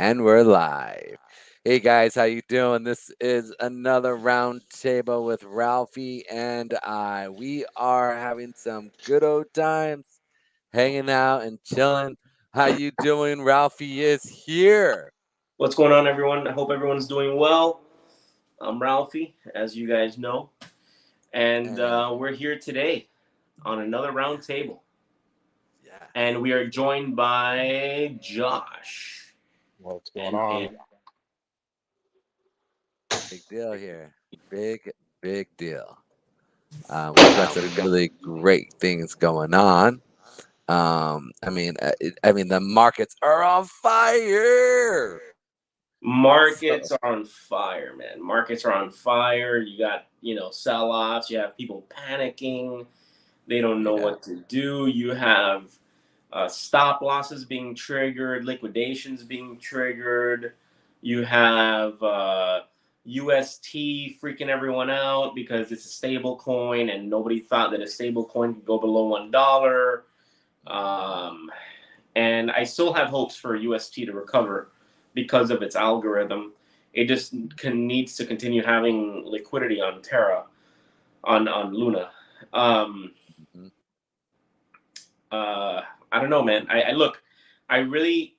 And we're live. Hey guys, how you doing? This is another round table with Ralphie and I. We are having some good old times, hanging out and chilling. How you doing? Ralphie is here. What's going on, everyone? I hope everyone's doing well. I'm Ralphie, as you guys know, and And we're here today on another round table. yeah, And we are joined by Josh. What's going And on? big deal here. Big deal. We've got some really great things going on. The markets are on fire. So markets are on fire, man. Markets are on fire. You got, sell-offs. You have people panicking. They don't know yeah, what to do. You have stop losses being triggered, liquidations being triggered. You have UST freaking everyone out because it's a stable coin and nobody thought that a stable coin could go below $1. Um, and I still have hopes for UST to recover because of its algorithm. It just needs to continue having liquidity on Terra, on Luna. Um, mhm. I don't know, man. I look, I really,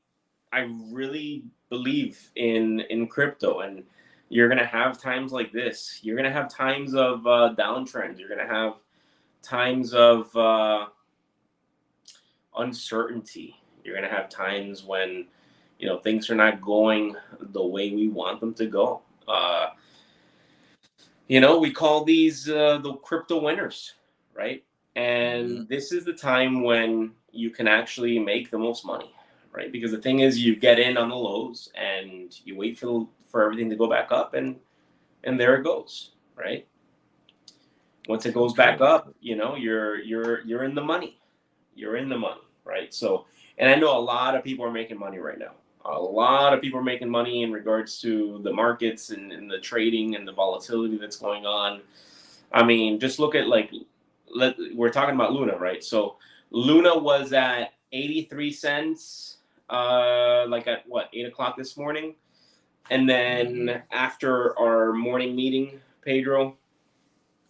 I really believe in crypto, and you're gonna have times like this. You're gonna have times of downtrends. You're gonna have times of uncertainty. You're gonna have times when things are not going the way we want them to go. We call these the crypto winners, right? Mhm. And this is the time when you can actually make the most money, right? Because the thing is, you get in on the lows and you wait for everything to go back up, and there it goes, right? Once it So goes back true. up, So, you're in the money. You're in the money, right? So, and I know a lot of people are making money right now. A lot of people are making money in regards to the markets and the trading and the volatility that's going on. I mean, just look at we're talking about Luna, right? So Luna was at 83 cents, like at what, 8 o'clock this morning. And mhm. then after our morning meeting, Pedro,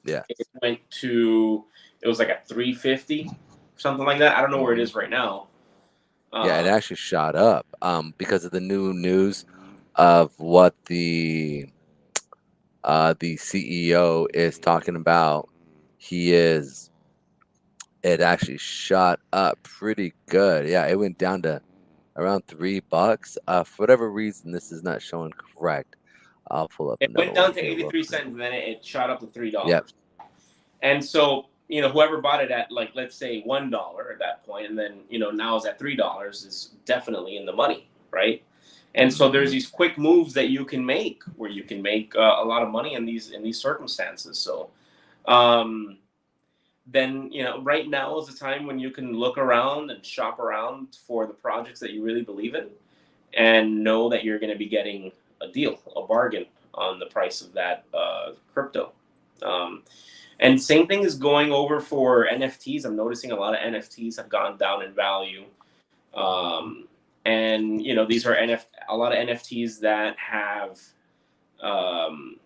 Yes. it went to, it was like a 350, something like that. I don't know where it Mhm. is right now. Yeah, it Uh, actually shot up because of the new news of what the CEO is talking about. He is It actually shot up pretty good. Yeah, it went down to around $3. For whatever reason, this is not showing correct. I'll pull up it another went one down to here real 83 quick. cents, and then it shot up to $3. Yep. And so, whoever bought it at, like, let's say $1 at that point, and then, now it's at $3, is definitely in the money, right? And so there's Mhm. these quick moves that you can make where you can make a lot of money in these circumstances. So, um, then, right now is the time when you can look around and shop around for the projects that you really believe in and know that you're going to be getting a deal, a bargain on the price of that crypto. Um, and same thing is going over for NFTs. I'm noticing a lot of NFTs have gone down in value. Um, and these are a lot of NFTs um,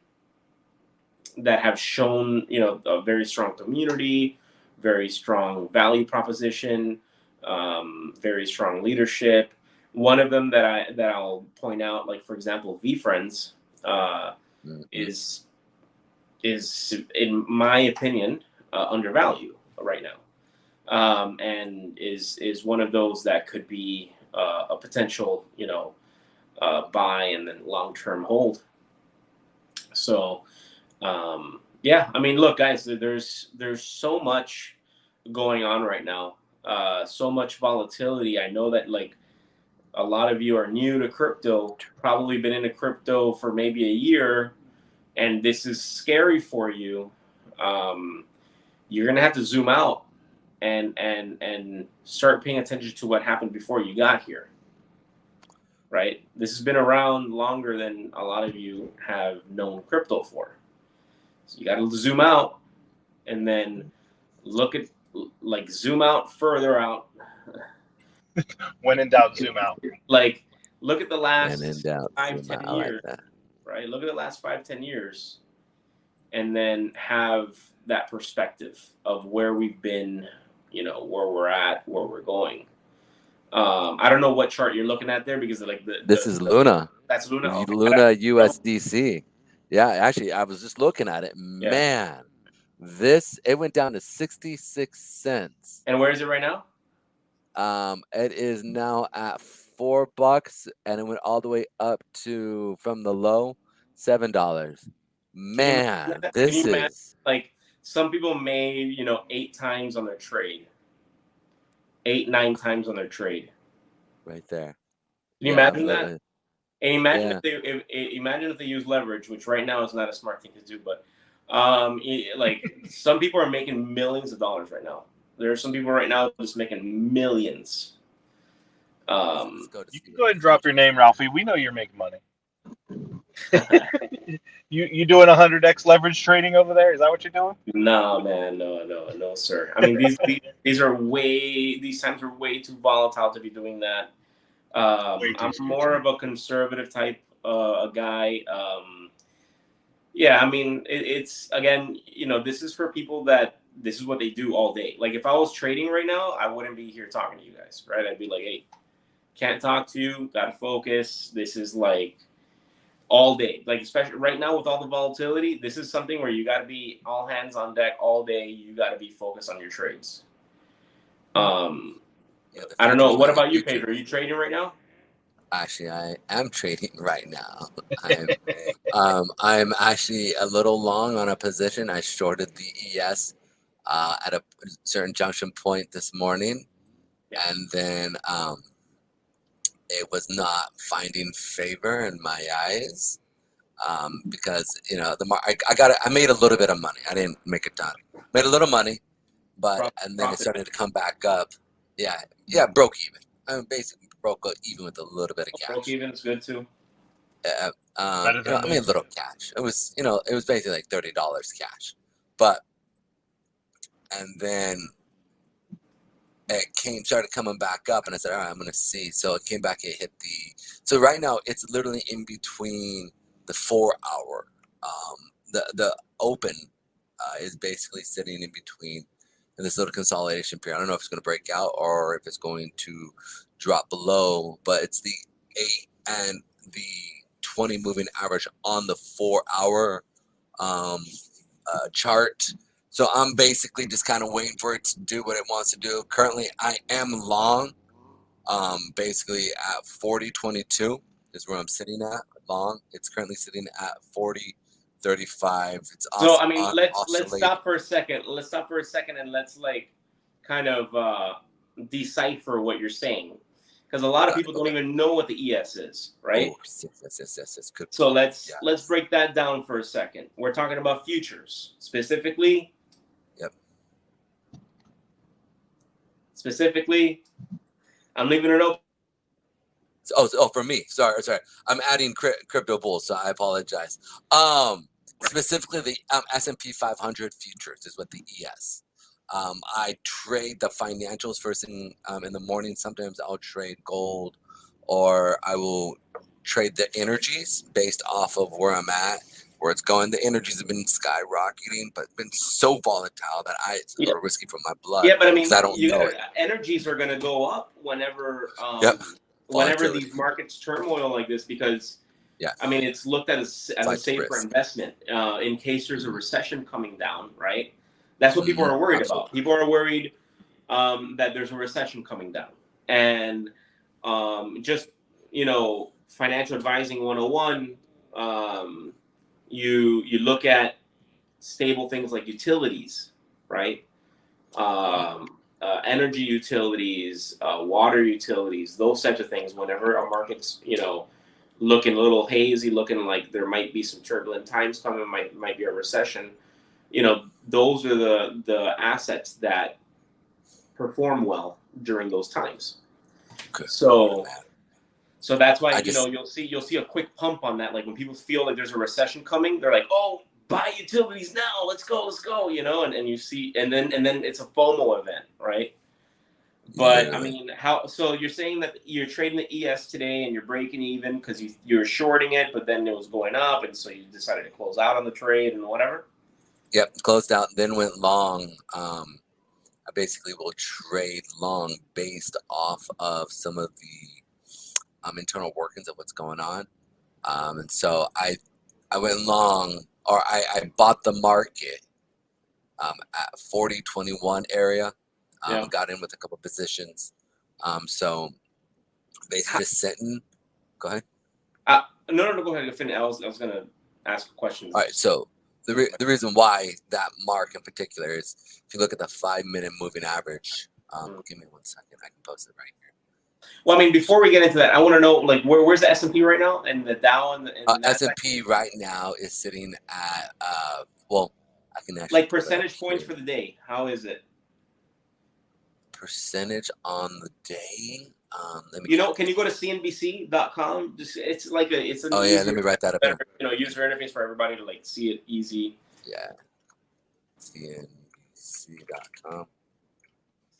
that have shown a very strong community, very strong value proposition, very strong leadership. One of them that I'll point out, like for example, VFriends, uh, Mhm. is in my opinion undervalued right now, and is one of those that could be a potential buy and then long term hold. So yeah, I mean, look, guys, there's so much going on right now, so much volatility. I know that like a lot of you are new to crypto, probably been into crypto for maybe a year, and this is scary for you. Um, you're gonna have to zoom out and start paying attention to what happened before you got here, right? This has been around longer than a lot of you have known crypto for. So you got to zoom out and then look at, like, zoom out further out. When in doubt, zoom out. Like Look at the When in last doubt, five, zoom ten out. I like years, that. right? Look at the last 5, 10 years, and then have that perspective of where we've been, where we're at, where we're going. I don't know what chart you're looking at there because like This is Luna. that's Luna. Okay, Luna USDC. Yeah, actually, I was just looking at it. yeah. Man, this it went down to 66 cents. And where is it right now? It is now at $4, and it went all the way up to from the low $7. Can you imagine Man, that? Can you this imagine is like some people made 8 times on their trade, 8, 9 times on their trade. right there. Can you Yeah, imagine that? absolutely. And imagine Yeah. imagine if they use leverage, which right now is not a smart thing to do, but like some people are making millions of dollars right now. There are some people right now just making millions. Let's go to You see can what go the ahead and drop your futures. name, Ralphie. We know you're making money. You doing 100x leverage trading over there? Is that what you're doing? No, man, no, sir. I mean, these times are way too volatile to be doing that. Way too I'm sketchy. more of a conservative type a guy. Yeah, I mean, it's again, this is for people that this is what they do all day. Like if I was trading right now, I wouldn't be here talking to you guys, right? I'd be like, hey, can't talk to you, gotta focus. This is like all day. Like especially right now with all the volatility, this is something where you gotta be all hands on deck all day. You gotta be focused on your trades. Um, Yeah, the I don't know. futures, What man. The about you, Pedro? Are futures. you trading right now? Actually, I am trading right now. I'm actually a little long on a position. I shorted the ES at a certain junction point this morning, Yeah. and then it was not finding favor in my eyes because I made a little bit of money. I didn't make a ton. Made a little money, but and then it Profit. started to come back up. Yeah, broke even. I mean, basically broke even with a little bit of Broke cash. even is good too. Better than I mean, a losing. little cash. It was, it was basically like $30 cash, but and then started coming back up, and I said, all right, I'm gonna see. So it came back, it hit so right now it's literally in between the 4 hour. The open is basically sitting in between in this little consolidation period. I don't know if it's gonna break out or if it's going to drop below, but it's the 8 and the 20 moving average on the 4 hour chart. So I'm basically just kind of waiting for it to do what it wants to do. Currently, I am long, basically at 40.22 is where I'm sitting at. Long. It's currently sitting at 40.35. It's So I mean, let's oscillating. stop for a second. Let's stop for a second and let's like kind of decipher what you're saying, because a lot of Got it. people don't Okay. even know what the ES is, Oh, right? yes. Good So point. let's Yes. break that down for a second. We're talking about futures specifically. Yep. Specifically, I'm leaving it open. For me. Sorry. I'm adding crypto bulls, so I apologize. Specifically, the S&P 500 futures is what the ES. I trade the financials first in the morning. Sometimes I'll trade gold, or I will trade the energies based off of where I'm at, where it's going. The energies have been skyrocketing, but been so volatile that it's a Yeah, little risky for my blood yeah, but I because mean, I don't know it. energies are going to go up whenever Yep. whenever Volatility. these markets turmoil like this, because Yeah. I mean, it's looked at as a Fight the safer risk. investment in case there's a Mhm. recession coming down, right? That's what people are worried about. Absolutely. People are worried that there's a recession coming down. And just, financial advising 101, you look at stable things like utilities, right? Energy utilities, water utilities, those types of things. Whenever a market's looking a little hazy, looking like there might be some turbulent times coming, might be a recession. Those are the assets that perform well during those times. Good. So that's why I just you'll see a quick pump on that. Like when people feel like there's a recession coming, they're like, oh, buy utilities now, let's go, and you see, and then it's a FOMO event, right? But I literally. mean, how? So you're saying that you're trading the ES today and you're breaking even because you're shorting it, but then it was going up, and so you decided to close out on the trade and whatever. Yep, closed out, then went long. I basically will trade long based off of some of the internal workings of what's going on. And so I went long, or I bought the market at 40.21 area. Yeah. Got in with a couple positions. So basically just sitting. Go ahead. No, go ahead. Finish. I was gonna ask All right. questions. So the reason why that mark in particular is if you look at the 5-minute moving average. Give me 1 second. I can post it right here. Well, I mean, before we get into that, I want to know like where's the S&P right now, and the Dow and the Nasdaq. S&P right now is sitting at well, I can actually Like pull it up percentage points here. for the day. How is it? Percentage on the day. Let me You get know, can you go to cnbc.com? Just it's like it's an Oh yeah, let easier, me write that up better, here. user interface for everybody to like see it easy. Yeah. CNBC.com.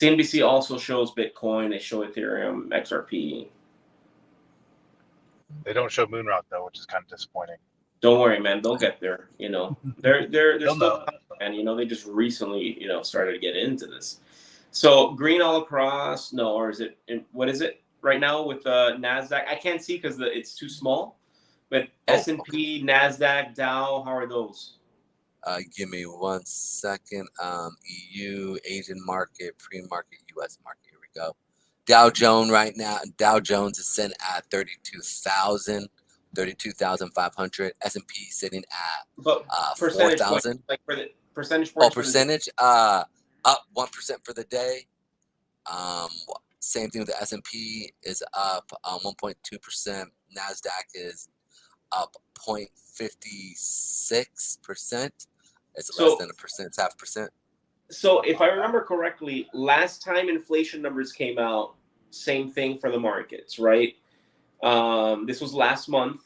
CNBC also shows Bitcoin. They show Ethereum, XRP. They don't show moonrock though, which is kind of disappointing. Don't worry, man. They'll get there. You know, they're They'll still know. coming, and you know they just recently started to get into this. So green all across. No, or is it? What is it right now with Nasdaq? I can't see because it's too small. But S&P, Nasdaq, Dow. How are those? Give me 1 second. EU, Asian market, pre-market, US market. Here we go. Dow Jones right now. Dow Jones is sitting at 32,500. S&P sitting at But percentage point, 4,000. like for the percentage Oh, points for the day. percentage. Up 1% for the day. Same thing with the S&P is up 1.2%. Nasdaq is up 0.56%. It's less So than a percent. It's 0.5%. so if I remember correctly, last time inflation numbers came out, same thing for the markets, right? This was last month.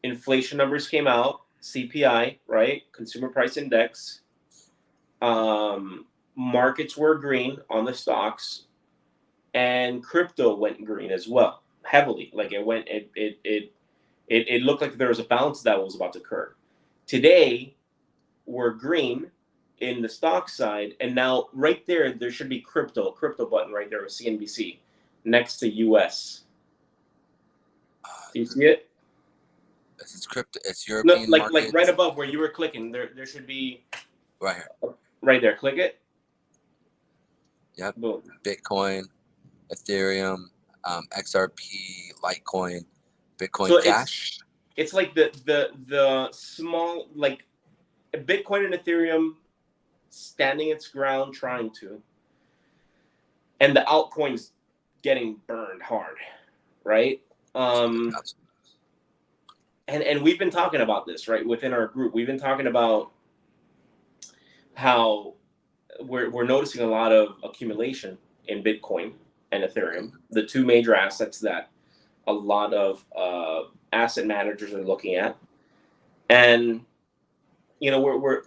Inflation numbers came out, CPI, right? Consumer Price Index. Markets were green on the stocks, and crypto went green as well, heavily. Like it looked like there was a bounce that was about to occur. Today, we're green in the stock side, and now right there should be crypto button right there with CNBC next to US. Do you see it? This is crypto. It's No, European like right markets. above where you were clicking. There should be Right here. right there. Click it. Yep. Boom. Bitcoin, Ethereum, XRP, Litecoin, Bitcoin So Cash. it's like the small like Bitcoin and Ethereum standing its ground, trying to, and the altcoins getting burned hard, right? And we've been talking about this, right, within our group. We've been talking about how we're noticing a lot of accumulation in Bitcoin and Ethereum, the two major assets that a lot of asset managers are looking at. And you know we're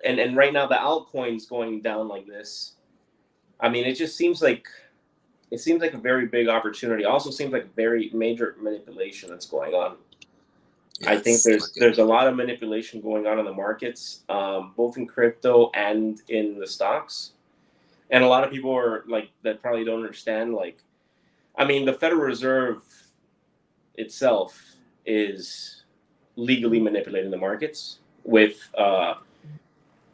and right now the altcoins going down like this. I mean, it just seems like a very big opportunity. Also seems like very major manipulation that's going on. Yes, I think there's a lot of manipulation going on in the markets, both in crypto and in the stocks. And a lot of people are like that probably don't understand. Like, I mean, the Federal Reserve itself is legally manipulating the markets with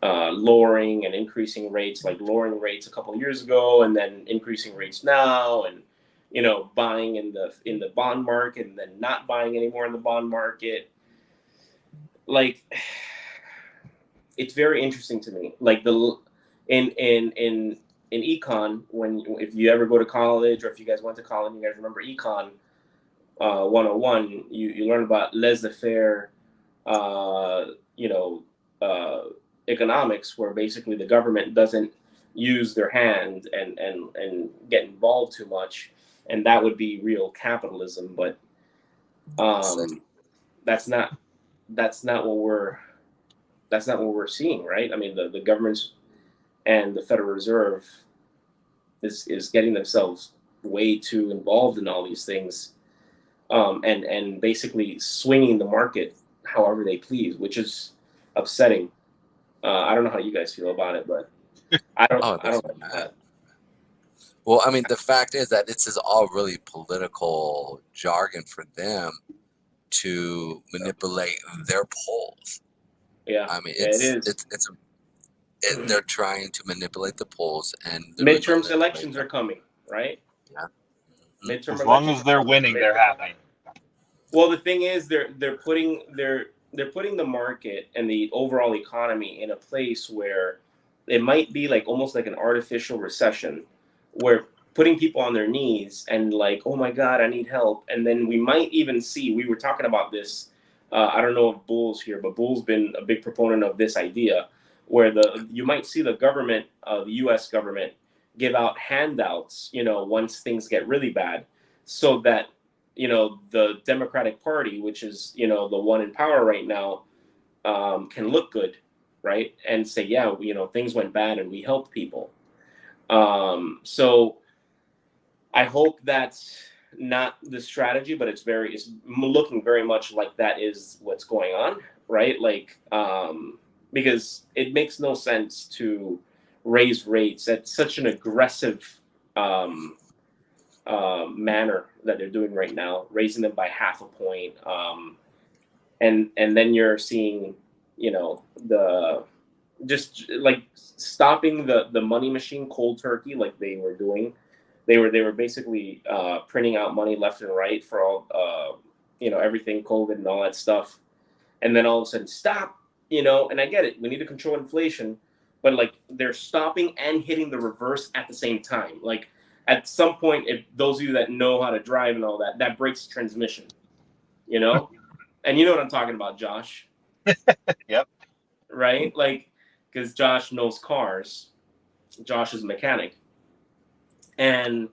lowering and increasing rates, like lowering rates a couple of years ago and then increasing rates now, and buying in the bond market and then not buying anymore in the bond market. Like, it's very interesting to me. Like in econ, if you ever go to college, or if you guys went to college, you guys remember econ 101, you learn about laissez-faire, economics, where basically the government doesn't use their hand and get involved too much, and that would be real capitalism. But that's not what we're seeing, right? I mean, the governments and the Federal Reserve is getting themselves way too involved in all these things, and basically swinging the market however they please, which is upsetting. I don't know how you guys feel about it, but Oh, I that's don't like bad. that. Well, I mean, the fact is that this is all really political jargon for them to manipulate their polls. Yeah, I mean, yeah, it is. they're trying to manipulate the polls and literally Midterms manipulate elections them. are coming, right? Yeah. Mhm. Midterm As long elections as are they're coming. winning, they're happy. Well, the thing is, they're putting the market and the overall economy in a place where it might be like almost like an artificial recession, where putting people on their knees and like, oh my God, I need help. And then we might even see. We were talking about this. I don't know if Bull's here, but Bull's been a big proponent of this idea, where you might see the government, the U.S. government, give out handouts. Once things get really bad, so that the Democratic Party, which is the one in power right now, can look good, right? And say, yeah, things went bad and we helped people. So I hope that's not the strategy, but it's looking very much like that is what's going on, right? Like, because it makes no sense to raise rates at such an aggressive um, manner that they're doing right now, raising them by half a point, and then you're seeing, the just like stopping the money machine cold turkey, like they were doing. They were basically printing out money left and right for all everything, COVID and all that stuff, and then all of a sudden stop. And I get it, we need to control inflation, but like they're stopping and hitting the reverse at the same time. Like at some point, if those of you that know how to drive and all that, that breaks the transmission, you know and you know what I'm talking about, Josh, Yep. right? Like, because Josh knows cars. Josh is a mechanic, and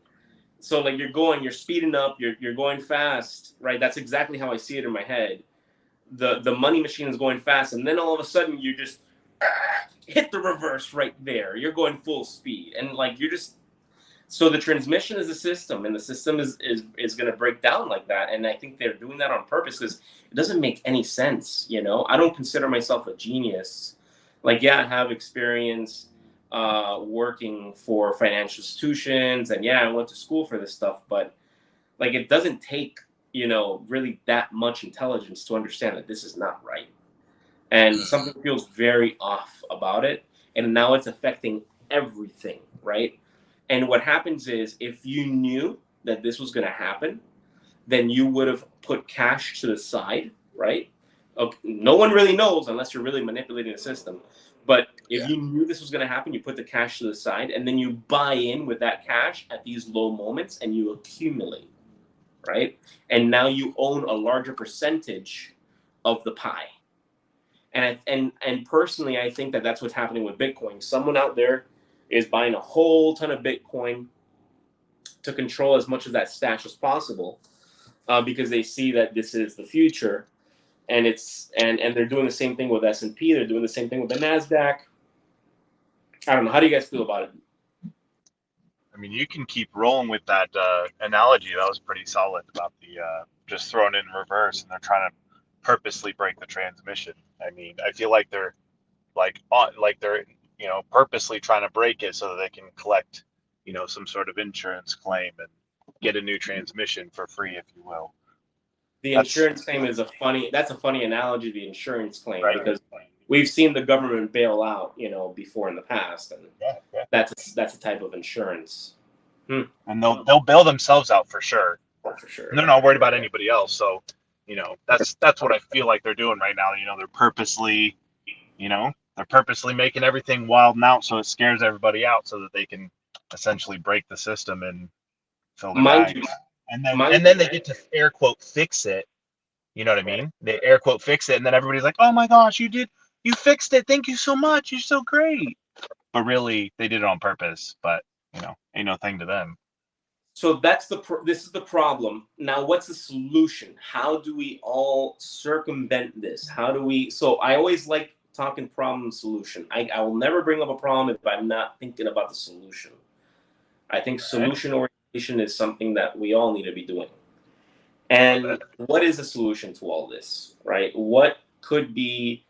so like you're speeding up, you're going fast, right? That's exactly how I see it in my head. The money machine is going fast, and then all of a sudden you just hit the reverse right there. You're going full speed, and like you're just so the transmission is a system, and the system is going to break down like that. And I think they're doing that on purpose because it doesn't make any sense. I don't consider myself a genius. Like, yeah, I have experience working for financial institutions, and yeah, I went to school for this stuff, but like it doesn't take really that much intelligence to understand that this is not right, and Mhm. something feels very off about it, and now it's affecting everything, right? And what happens is, if you knew that this was going to happen, then you would have put cash to the side, right? Okay, no one really knows unless you're really manipulating the system. But if Yeah. you knew this was going to happen, you put the cash to the side, and then you buy in with that cash at these low moments, and you accumulate, right? And now you own a larger percentage of the pie. And personally, I think that that's what's happening with Bitcoin. Someone out there is buying a whole ton of Bitcoin to control as much of that stash as possible, because they see that this is the future, and and they're doing the same thing with S&P. They're doing the same thing with the Nasdaq. I don't know. How do you guys feel about it? I mean, you can keep rolling with that analogy. That was pretty solid about the just throwing it in reverse, and they're trying to purposely break the transmission. I mean, I feel like they're like they're purposely trying to break it so that they can collect some sort of insurance claim and get a new transmission for free, if you will. The That's insurance claim is that's a funny analogy, the insurance claim, right. because we've seen the government bail out, before in the past, and Yeah, yeah. that's a type of insurance. And they'll bail themselves out for sure. Oh, for sure. And they're not worried about anybody else. So, that's what I feel like they're doing right now. They're purposely making everything wild and out so it scares everybody out so that they can essentially break the system and fill their Mind you, bags. And then mind they get to air quote fix it. You know what I mean? They air quote fix it, and then everybody's like, "Oh my gosh, you fixed it! Thank you so much. You're so great." But really, they did it on purpose. But ain't no thing to them. So this is the problem. Now, what's the solution? How do we all circumvent this? How do we? So I always like talking problem solution. I will never bring up a problem if I'm not thinking about the solution. I think Okay. solution orientation is something that we all need to be doing. And what is the solution to all this, right? What could be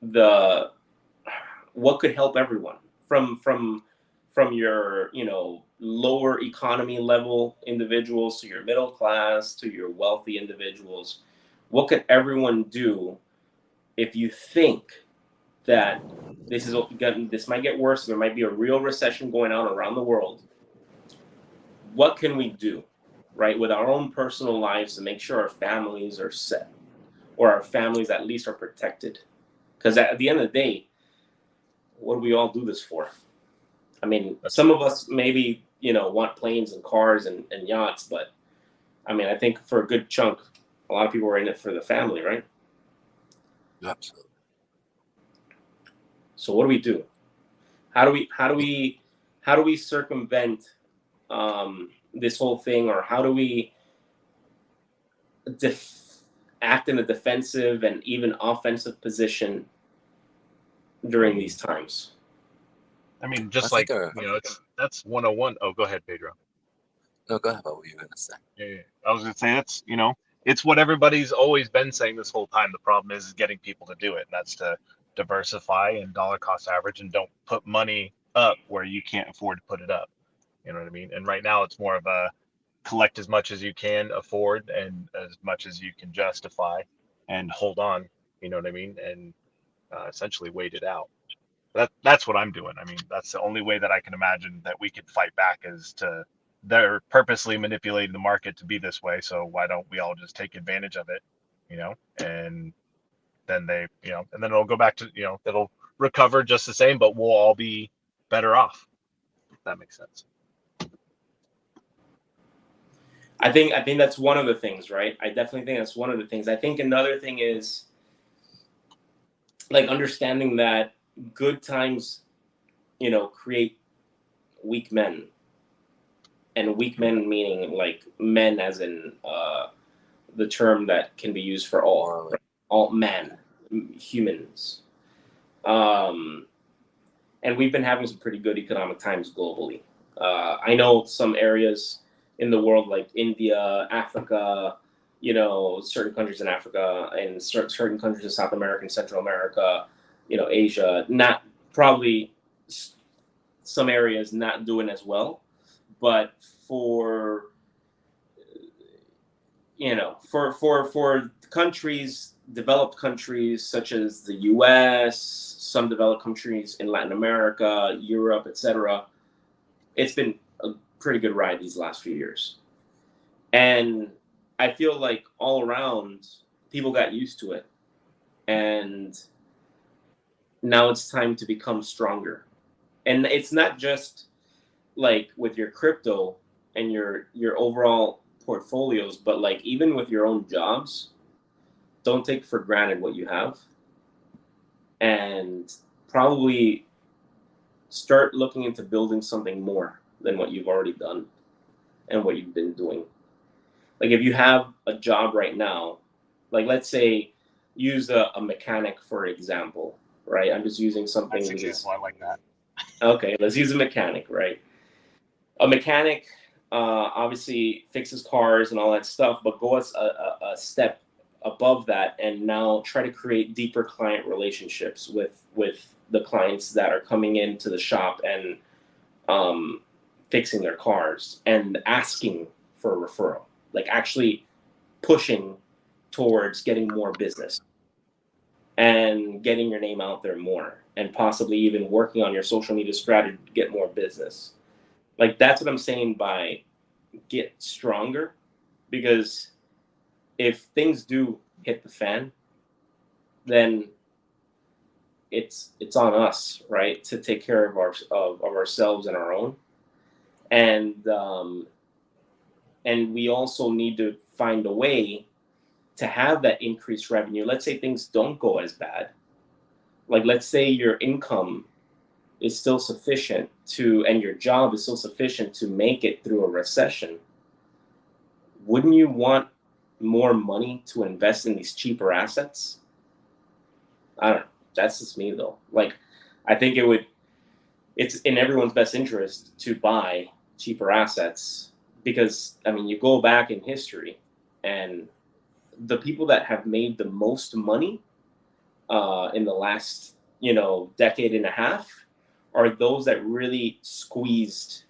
the what could help everyone from your lower economy level individuals to your middle class to your wealthy individuals? What could everyone do if you think that this might get worse, there might be a real recession going on around the world? What can we do, right, with our own personal lives to make sure our families are set, or our families at least are protected? Because at the end of the day, what do we all do this for? I mean, That's some of us maybe want planes and cars and yachts, but I mean, I think for a good chunk, a lot of people are in it for the family, right? Absolutely. So what do we do? How do we circumvent this whole thing, or how do we act in a defensive and even offensive position during these times? I mean, I just think like that's 101. Oh, go ahead, Pedro. no, go ahead. What were you gonna say? Yeah. I was gonna say that's it's what everybody's always been saying this whole time. The problem is getting people to do it, and that's to diversify and dollar cost average, and don't put money up where you can't afford to put it up. You know what I mean? And right now, it's more of a collect as much as you can afford and as much as you can justify, and hold on. You know what I mean? And essentially wait it out. That's what I'm doing. I mean, that's the only way that I can imagine that we could fight back, is to they're purposely manipulating the market to be this way. So why don't we all just take advantage of it, and then and then it'll go back to, it'll recover just the same, but we'll all be better off. If that makes sense. I think that's one of the things, right? I definitely think that's one of the things. I think another thing is like understanding that good times, create weak men, and weak men meaning like men as in the term that can be used for all, Morally. right? All man, humans. Um, and we've been having some pretty good economic times globally. I know some areas in the world like India, Africa, certain countries in Africa, and certain countries in South America and Central America, Asia, not probably some areas not doing as well, but for for countries, developed countries such as the U.S., some developed countries in Latin America, Europe, etc., it's been a pretty good ride these last few years. And I feel like all around, people got used to it, and now it's time to become stronger. And it's not just like with your crypto and your overall portfolios, but like even with your own jobs, don't take for granted what you have, and probably start looking into building something more than what you've already done and what you've been doing. Like if you have a job right now, like let's say use a mechanic for example, right? I'm just using something Nice because example. I like that. okay, let's use a mechanic, right? A mechanic obviously fixes cars and all that stuff, but go a step above that and now try to create deeper client relationships with the clients that are coming into the shop and fixing their cars and asking for a referral, like actually pushing towards getting more business and getting your name out there more, and possibly even working on your social media strategy to get more business. Like that's what I'm saying by get stronger, because if things do hit the fan, then it's on us, right, to take care of ourselves and our own, and and we also need to find a way to have that increased revenue. Let's say things don't go as bad. Like let's say your income is still sufficient to, and your job is still sufficient to make it through a recession. Wouldn't you want more money to invest in these cheaper assets? I don't know. That's just me though. Like, I think it's in everyone's best interest to buy cheaper assets, because I mean, you go back in history, and the people that have made the most money in the last decade and a half are those that really squeezed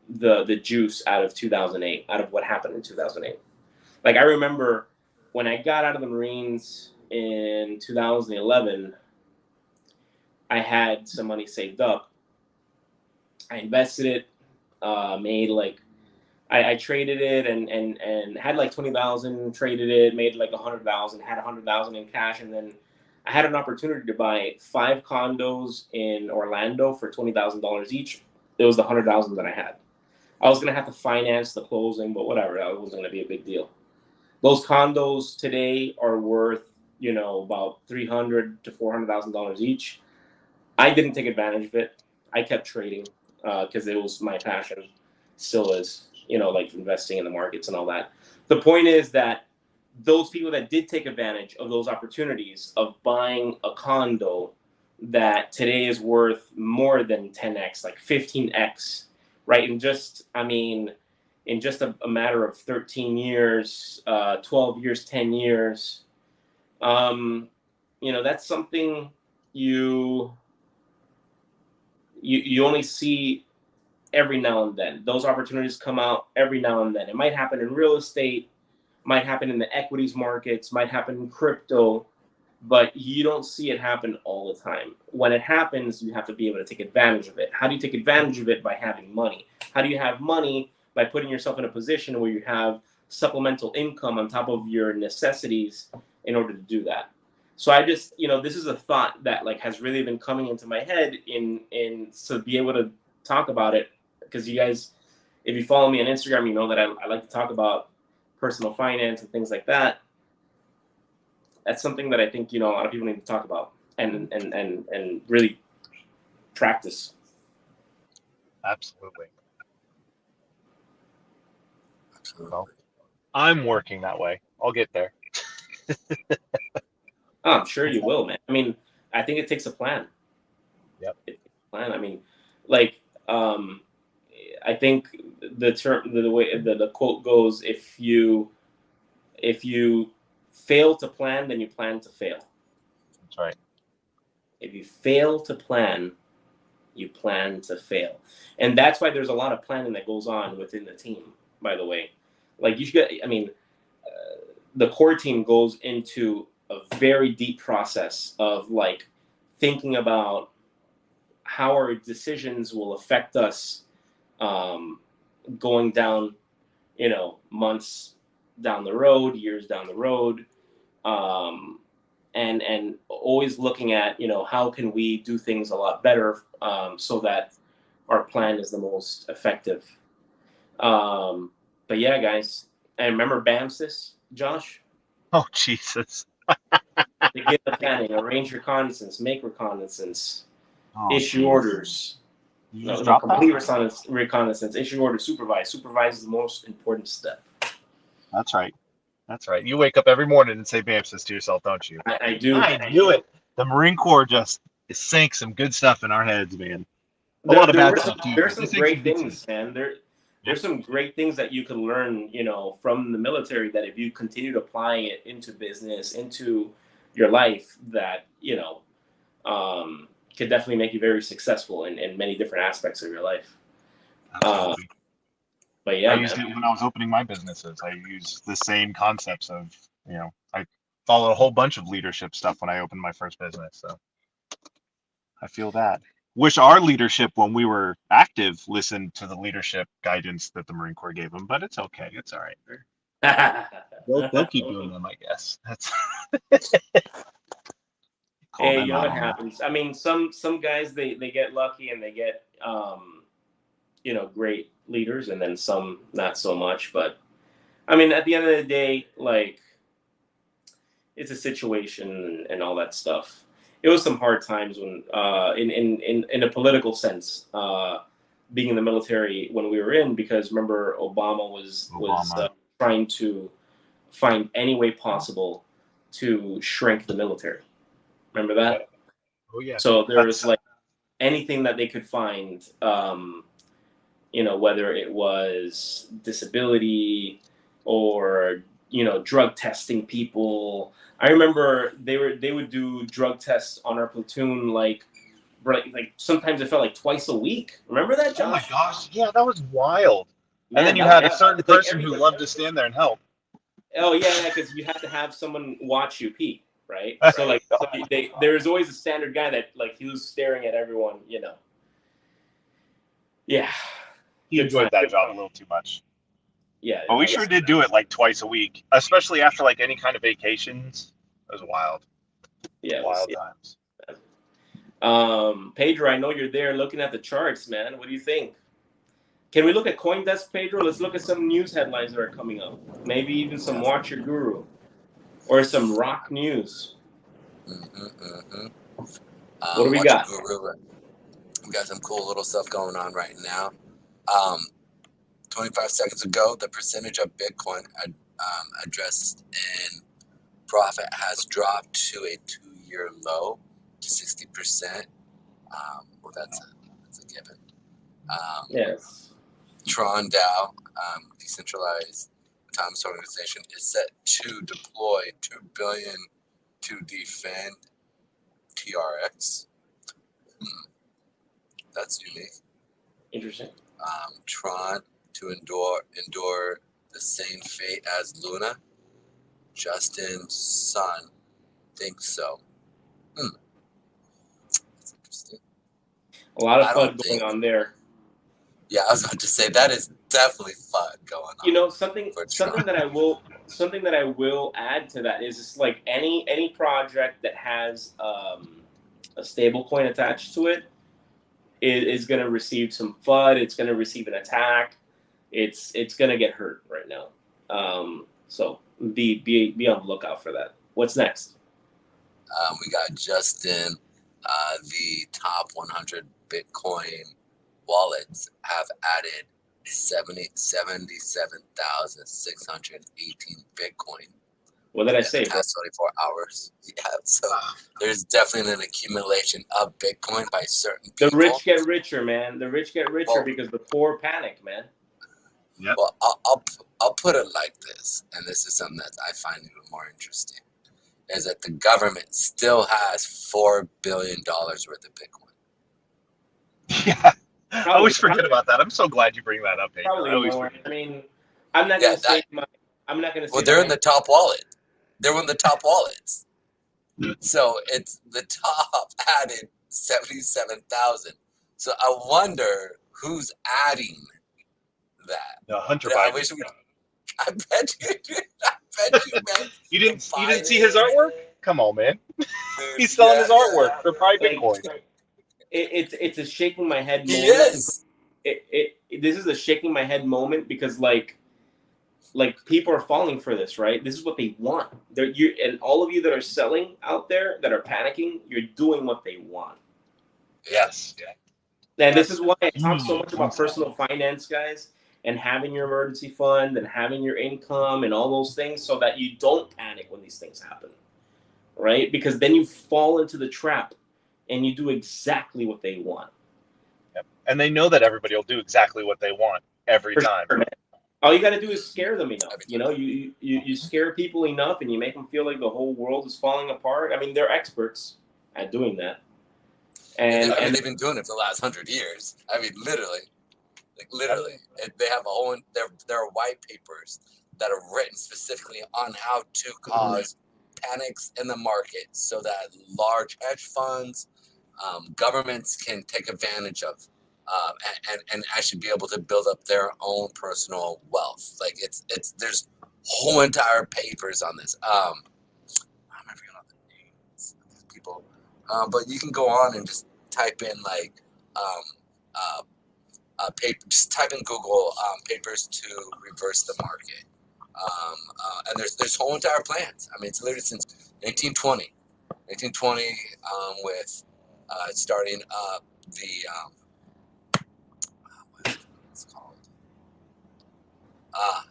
the juice out of 2008, out of what happened in 2008. Like, I remember when I got out of the Marines in 2011, I had some money saved up. I invested it, made like I traded it and had like 20,000, traded it, made like 100,000, had 100,000 in cash, and then I had an opportunity to buy 5 condos in Orlando for $20,000 each. It was the 100,000 that I had. I was gonna have to finance the closing, but whatever, that wasn't gonna be a big deal. Those condos today are worth, about $300,000 to $400,000 each. I didn't take advantage of it. I kept trading because it was my passion, still is, like investing in the markets and all that. The point is that those people that did take advantage of those opportunities of buying a condo that today is worth more than 10x, like 15x, right? And just, I mean, in just a matter of 13 years, 12 years, 10 years, that's something you only see every now and then. Those opportunities come out every now and then. It might happen in real estate, might happen in the equities markets, might happen in crypto, but you don't see it happen all the time. When it happens, you have to be able to take advantage of it. How do you take advantage of it? By having money. How do you have money? By putting yourself in a position where you have supplemental income on top of your necessities in order to do that. So I just, this is a thought that like has really been coming into my head in to be able to talk about it, because you guys, if you follow me on Instagram, you know that I like to talk about personal finance and things like that. That's something that I think, a lot of people need to talk about and really practice. Absolutely. Absolutely. Well, I'm working that way. I'll get there. Oh, I'm sure you will, man. I mean, I think it takes a plan. Yep. It takes a plan. I mean, like, I think the term, the way the quote goes, if you fail to plan, then you plan to fail. That's right. If you fail to plan, you plan to fail. And that's why there's a lot of planning that goes on within the team, by the way. Like, the core team goes into a very deep process of like thinking about how our decisions will affect us going down, months down the road, years down the road, and always looking at, how can we do things a lot better so that our plan is the most effective. But yeah, guys, and remember BAMSIS, Josh? Oh, Jesus. Begin the planning, arrange reconnaissance, make reconnaissance, Oh, issue geez. orders. You No, just no, dropped that? complete reconnaissance, issue orders, supervise. Supervise is the most important step. That's right. That's right. You wake up every morning and say BAMSIS to yourself, don't you? I do. I knew it. The Marine Corps just sank some good stuff in our heads, man. A lot of bad stuff too. There are They some sank some great good things, stuff. man. Yep. There's some great things that you can learn, from the military, that if you continue to apply it into business, into your life, that, could definitely make you very successful in many different aspects of your life. Absolutely. But I yeah, used it man. when I was opening my businesses. I used the same concepts of, I followed a whole bunch of leadership stuff when I opened my first business. So I feel that. Wish our leadership when we were active listened to the leadership guidance that the Marine Corps gave them, but it's okay. It's all right. They'll keep doing them, I guess. That's call Hey, them out it on that. happens. I mean, some guys they get lucky and they get great leaders, and then some not so much. But I mean, at the end of the day, like, it's a situation and all that stuff. It was some hard times when, in a political sense, being in the military when we were in, because remember Obama was Obama. trying to find any way possible to shrink the military. Remember that? Oh yeah. So there was That's like anything that they could find whether it was disability or drug testing people. I remember they would do drug tests on our platoon like sometimes it felt like twice a week. Remember that, Oh my Josh? gosh, yeah, that was wild. And then Man, you that had a was certain like person every. who loved to stand there and help. Oh yeah, because you have to have someone watch you pee, right? So like there is always a standard guy that like he was staring at everyone. Yeah, He good time. enjoyed that job a little too much. Yeah, But we that sure was. did do it like twice a week, especially after like any kind of vacations. It was wild, Yeah, it was. wild times. Yeah. Pedro, I know you're there looking at the charts, man. What do you think? Can we look at CoinDesk, Pedro? Let's look at some news headlines that are coming up. Maybe even some Watch Your Guru or some rock news. What do we Watch a got? guru. We got some cool little stuff going on right now. 25 seconds ago, the percentage of Bitcoin addressed in profit has dropped to a 2-year low to 60%. Well, that's a given. Yes. Tron Dow, decentralized autonomous organization, is set to deploy $2 billion to defend TRX. That's unique. Interesting. Tron to endure the same fate as Luna. Justin Sun thinks so. That's interesting. A lot of I fun don't going think. on there. Yeah, I was about to say that is definitely fun going on. Something For something Tron. that I will add to that is just like any project that has a stable coin attached to it is going to receive some FUD. It's going to receive an attack. It's going to get hurt right now. So be on the lookout for that. What's next? We got Justin. The top 100 Bitcoin wallets have added 77,618 Bitcoin What did I in say, the bro? past 24 hours. Yeah, so there's definitely an accumulation of Bitcoin by certain The people. rich get richer, man. The rich get richer because the poor panic, man. Yep. Well, I'll put it like this, and this is something that I find even more interesting, is that the government still has $4 billion worth of Bitcoin. Yeah. I Probably, always forget about that. I'm so glad you bring that up, Pedro. probably I always more. forget. I mean, I'm not Yeah, gonna say my. I'm not gonna say. well, they're my in the top wallet. They're one of the top wallets. So it's the top added 77,000. So I wonder who's adding that. No, Hunter But I Biden. wish we. I bet you. I bet you meant You didn't see his Biden. artwork? Come on, man. Dude, He's selling his yeah. artwork for private like Bitcoin. it's a shaking my head He moment. is. This is a shaking my head moment because like people are falling for this, right? This is what they want. And all of you that are selling out there that are panicking, you're doing what they want. Yes. Yeah. And this is why I talk so much about personal finance, guys, and having your emergency fund and having your income and all those things so that you don't panic when these things happen, right? Because then you fall into the trap and you do exactly what they want. Yep. And they know that everybody will do exactly what they want every For time. sure, man. All you got to do is scare them enough. You scare people enough, and you make them feel like the whole world is falling apart. I mean, they're experts at doing that. And they've been doing it for the last 100 years. I mean, literally. They have a whole. There are white papers that are written specifically on how to cause panics in the market, so that large hedge funds, governments can take advantage of, and actually be able to build up their own personal wealth. Like there's whole entire papers on this. I'm forgetting all the names of these people, but you can go on and just type in like paper. Just type in Google papers to reverse the market, and there's whole entire plans. I mean, it's literally since 1920, with starting up the what is it's called um,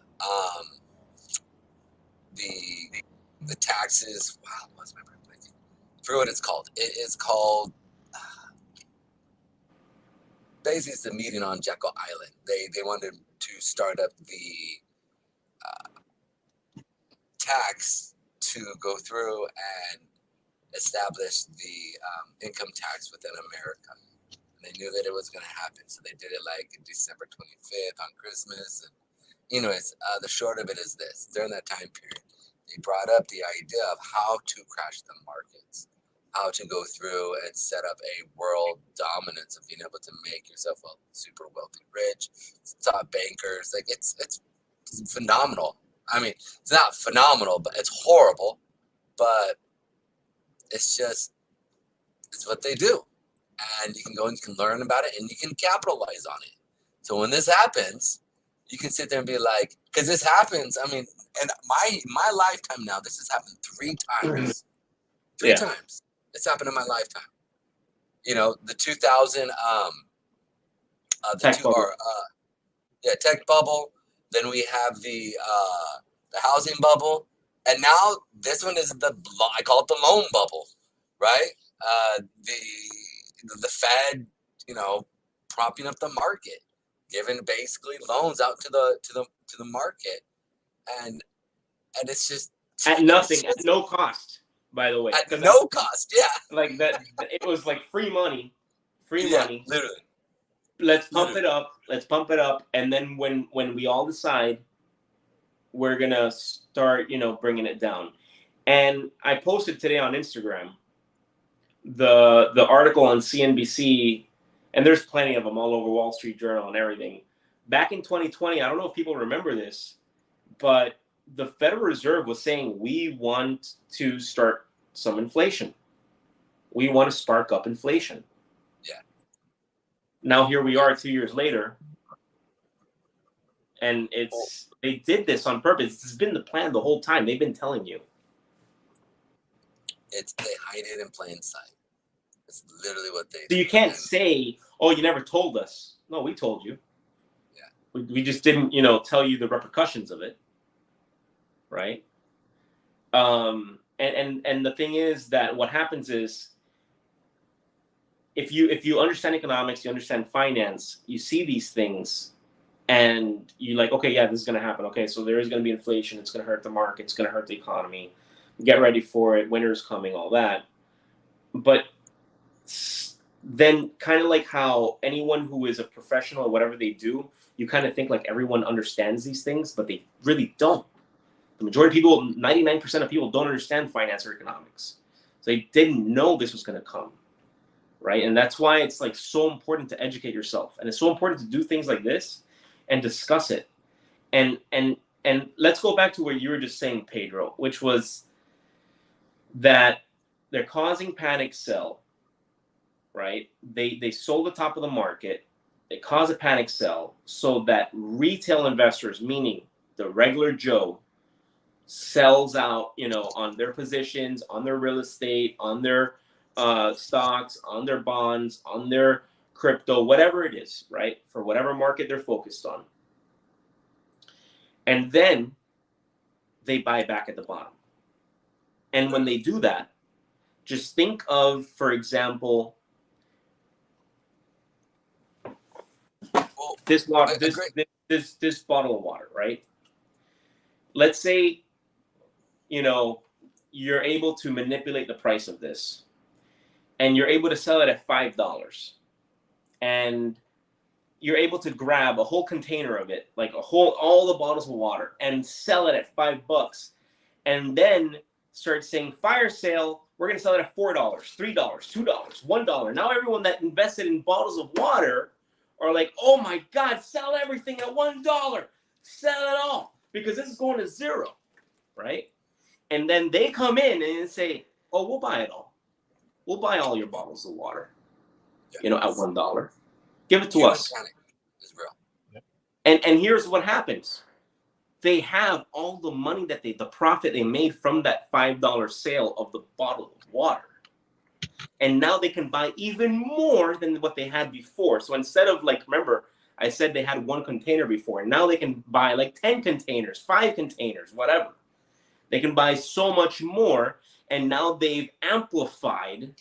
the taxes. Wow, what's my brain blanking? I forget what it's called. It is called basically it's the meeting on Jekyll Island. They wanted to start up the tax to go through and establish the income tax within America. And they knew that it was going to happen, so they did it like December 25th on Christmas. And anyways, the short of it is this: during that time period, they brought up the idea of how to crash the markets, how to go through and set up a world dominance of being able to make yourself a super wealthy, rich, top bankers. Like it's phenomenal. I mean, it's not phenomenal, but it's horrible. But it's what they do. And you can go and you can learn about it and you can capitalize on it. So when this happens, you can sit there and be like, because this happens, I mean, in my lifetime now, this has happened 3 times. Three times. It's happened in my lifetime. You know, the 2000 Tech bubble. tech bubble. Then we have the housing bubble. And now this one is I call it the loan bubble, right? The Fed, you know, propping up the market, giving basically loans out to the market, and it's just at nothing, at no cost, by the way. At no cost, yeah. Like that, it was like free money, money. Literally. Let's pump it up. Let's pump it up, and then when we all decide, we're gonna start, you know, bringing it down. And I posted today on Instagram the article on CNBC, and there's plenty of them all over Wall Street Journal and everything. Back in 2020, I don't know if people remember this, but the Federal Reserve was saying we want to start some inflation. We want to spark up inflation. Yeah. Now here we are 2 years later, and they did this on purpose. This has been the plan the whole time. They've been telling you. They hide it in plain sight. It's literally what they do. So you can't say, "Oh, you never told us." No, we told you. Yeah. We just didn't, you know, tell you the repercussions of it, right? And the thing is that what happens is, if you understand economics, you understand finance, you see these things, and you're like, okay, yeah, this is going to happen. Okay, so there is going to be inflation. It's going to hurt the market. It's going to hurt the economy. Get ready for it. Winter's coming, all that. But then kind of like how anyone who is a professional at whatever they do, you kind of think like everyone understands these things, but they really don't. The majority of people, 99% of people don't understand finance or economics. So they didn't know this was going to come, right? And that's why it's like so important to educate yourself. And it's so important to do things like this and discuss it. And let's go back to what you were just saying, Pedro, which was that they're causing panic sell, right? They sold the top of the market. They cause a panic sell so that retail investors, meaning the regular Joe, sells out, you know, on their positions, on their real estate, on their stocks, on their bonds, on their crypto, whatever it is, right? For whatever market they're focused on. And then they buy back at the bottom. And when they do that, just think of, for example, this water, this bottle of water, right? Let's say, you know, you're able to manipulate the price of this, and you're able to sell it at $5, and you're able to grab a whole container of it, like all the bottles of water, and sell it at $5, and then start saying, fire sale, we're going to sell it at $4, $3, $2, $1. Now everyone that invested in bottles of water are like, oh my God, sell everything at $1. Sell it all, because this is going to zero, right? And then they come in and say, oh, we'll buy it all. We'll buy all your bottles of water, you know, at $1. Give it to us. And here's what happens. They have all the money the profit they made from that $5 sale of the bottle of water. And now they can buy even more than what they had before. So instead of, like, remember, I said they had 1 container before, and now they can buy like 10 containers, 5 containers, whatever. They can buy so much more, and now they've amplified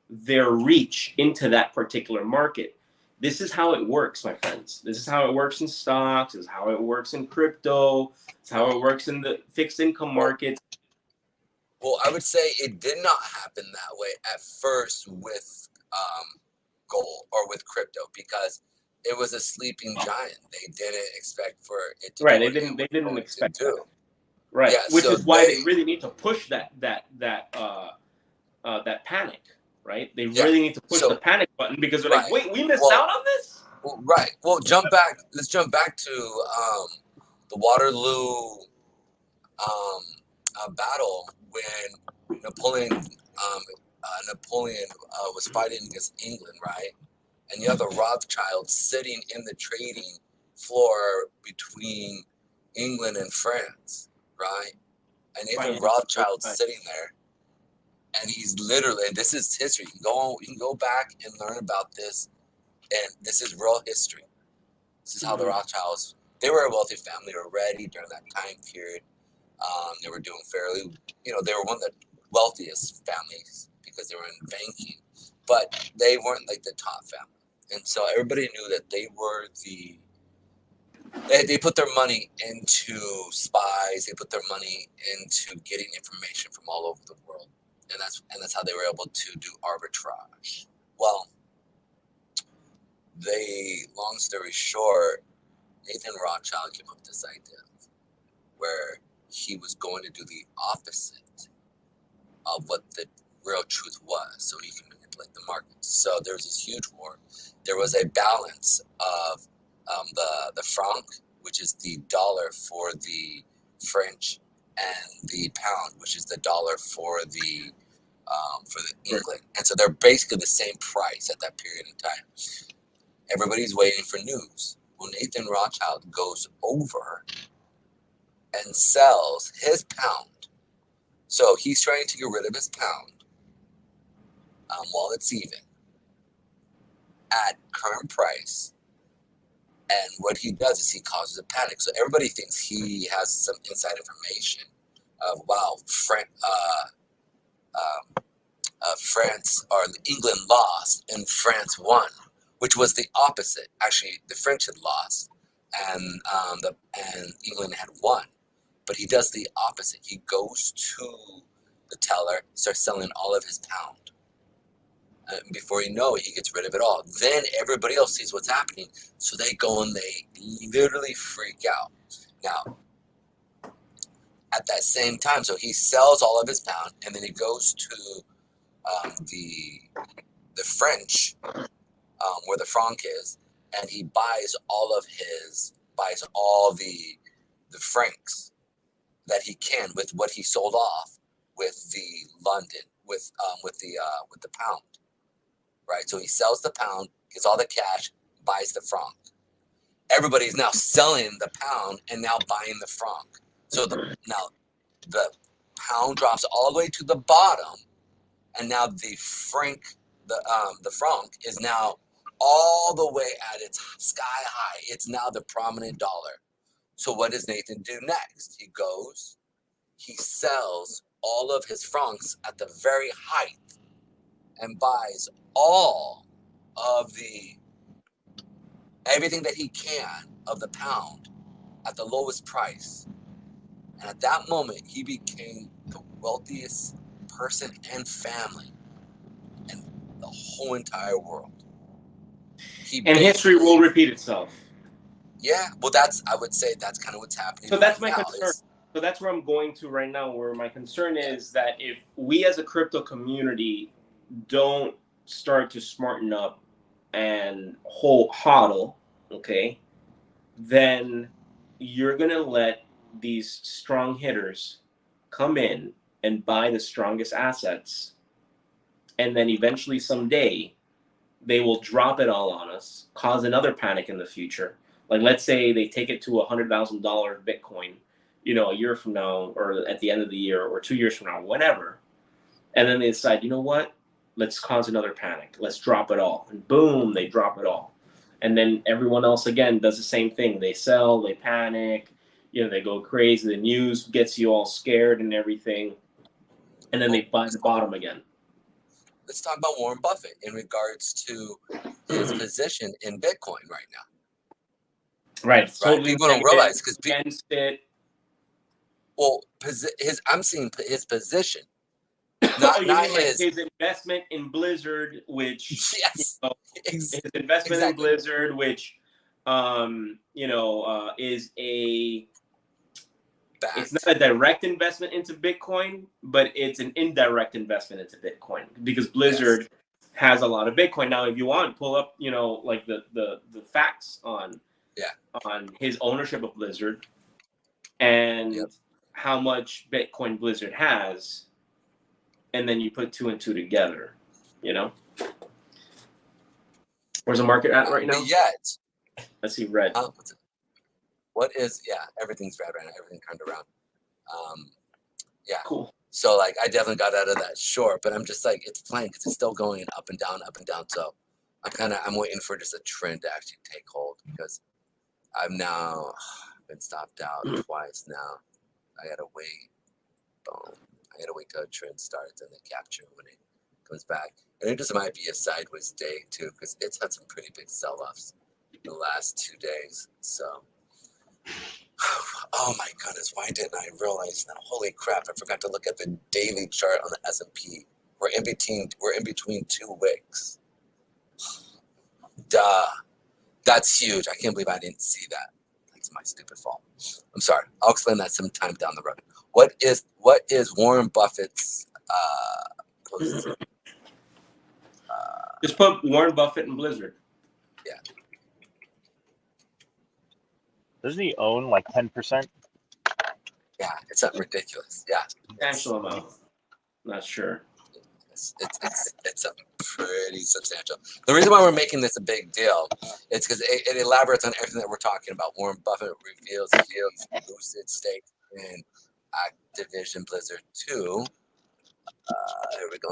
their reach into that particular market. This is how it works, my friends. This is how it works in stocks. This is how it works in crypto. It's how it works in the fixed income markets. Well, I would say it did not happen that way at first with gold or with crypto, because it was a sleeping giant. They didn't expect for it to Right. do They didn't expect to do. that. Right. Yeah, Which so is why they really need to push that panic. Right. They yeah, really need to push so the panic button, because they're like, right. wait, we missed Well, out on this. well, right. Well, jump back. Let's jump back to the Waterloo battle when Napoleon was fighting against England, right? And you have the Rothschilds sitting in the trading floor between England and France, right? And Nathan Rothschild's sitting there, and he's literally, and this is history. You can go back and learn about this, and this is real history. This is how the Rothschilds, they were a wealthy family already during that time period. They were doing fairly, they were one of the wealthiest families because they were in banking, but they weren't like the top family. And so everybody knew that they were they put their money into spies. They put their money into getting information from all over the world. And that's how they were able to do arbitrage. Well, long story short, Nathan Rothschild came up with this idea where he was going to do the opposite of what the real truth was, so he can manipulate the markets. So there was this huge war. There was a balance of the franc, which is the dollar for the French, and the pound, which is the dollar for the England. And so they're basically the same price at that period in time. Everybody's waiting for news. Well, Nathan Rothschild goes over and sells his pound. So he's trying to get rid of his pound while it's even at current price. And what he does is he causes a panic. So everybody thinks he has some inside information of, wow, France or England lost and France won, which was the opposite. Actually, the French had lost and England had won. But he does the opposite. He goes to the teller, starts selling all of his pound. Before you know it, he gets rid of it all. Then everybody else sees what's happening, so they go and they literally freak out. Now, at that same time, so he sells all of his pound, and then he goes to the French, where the franc is, and he buys all the francs that he can with what he sold off with the London with the pound. Right, so he sells the pound, gets all the cash, buys the franc. Everybody's now selling the pound and now buying the franc. So now the pound drops all the way to the bottom, and now the franc is now all the way at its sky high. It's now the prominent dollar. So what does Nathan do next? He sells all of his francs at the very height and buys all of everything that he can of the pound at the lowest price. And at that moment, he became the wealthiest person and family in the whole entire world. And history will repeat itself. Yeah, well, I would say that's kind of what's happening. So that's my concern. So that's where I'm going to right now, where my concern is that if we as a crypto community don't start to smarten up and hodl, okay, then you're going to let these strong hitters come in and buy the strongest assets. And then eventually someday they will drop it all on us, cause another panic in the future. Like, let's say they take it to $100,000 Bitcoin, a year from now, or at the end of the year, or 2 years from now, whenever. And then they decide, you know what? Let's cause another panic. Let's drop it all. And boom, they drop it all. And then everyone else, again, does the same thing. They sell, they panic, they go crazy. The news gets you all scared and everything. And then they buy the bottom again. let's talk about Warren Buffett in regards to his position in Bitcoin right now. Right. Totally People don't realize because against it. Well, I'm seeing his position, Oh, you not mean like his. his investment in Blizzard, which Yes, his investment in exactly. Blizzard, which is a it's not a direct investment into Bitcoin, but it's an indirect investment into Bitcoin because Blizzard has a lot of Bitcoin. Now, if you want, pull up, like the facts on his ownership of Blizzard and how much Bitcoin Blizzard has, and then you put 2 and 2 together. Where's the market at right now? Yet, Let's see, red. What is everything's red right now. Everything turned around. Cool. So like I definitely got out of that short, but I'm just like it's playing because it's still going up and down. So I'm waiting for just a trend to actually take hold because I've now been stopped out twice now. I gotta wait. Boom. I gotta wait till a trend starts and then capture when it comes back. And it just might be a sideways day too because it's had some pretty big sell-offs in the last 2 days. So. Oh my goodness! Why didn't I realize that? Holy crap! I forgot to look at the daily chart on the S&P. We're in between 2 wicks. Duh! That's huge. I can't believe I didn't see that. That's my stupid fault. I'm sorry. I'll explain that sometime down the road. What is Warren Buffett's position? Just put Warren Buffett and Blizzard. Yeah. Doesn't he own like 10%? Yeah, it's something ridiculous. Yeah. Substantial amount. Not sure. It's something pretty substantial. The reason why we're making this a big deal is because it elaborates on everything that we're talking about. Warren Buffett reveals he's boosted stake in Activision Blizzard 2. Here we go.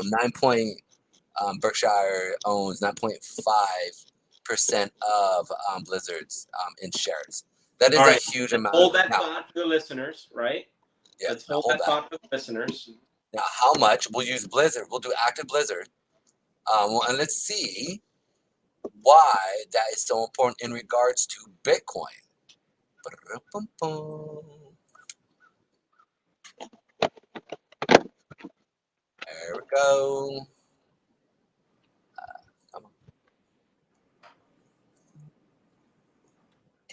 Berkshire owns 9.5% of Blizzard's in shares. That is a huge amount. Hold that thought for the listeners, right? Yeah, let's hold that thought for the listeners. Now, how much? We'll use Blizzard. We'll do active Blizzard. And let's see why that is so important in regards to Bitcoin. There we go. Come on.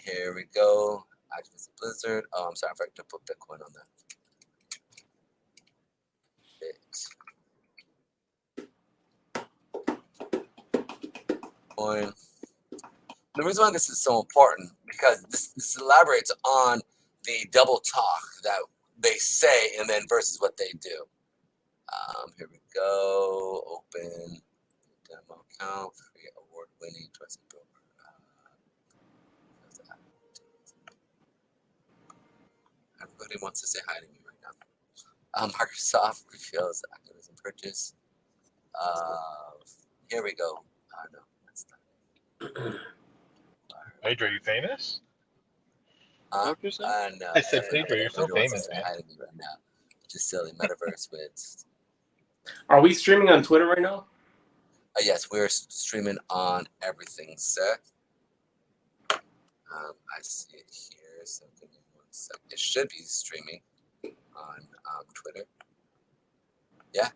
Here we go. Active Blizzard. Oh, I'm sorry. I forgot to put Bitcoin on that. Bitcoin. The reason why this is so important because this elaborates on the double talk that they say and then versus what they do. Here we go. Open demo account. Free award-winning trusted broker. Everybody wants to say hi to me right now. Microsoft reveals activism purchase. Here we go. No, that's not. Pedro, you famous? No. I said, Pedro, you're so famous, man. Hi to me right now. Just silly metaverse with. Are we streaming on Twitter right now? Yes, we're streaming on everything, sir. I see it here. So give me 1 second. It should be streaming on Twitter. Yeah,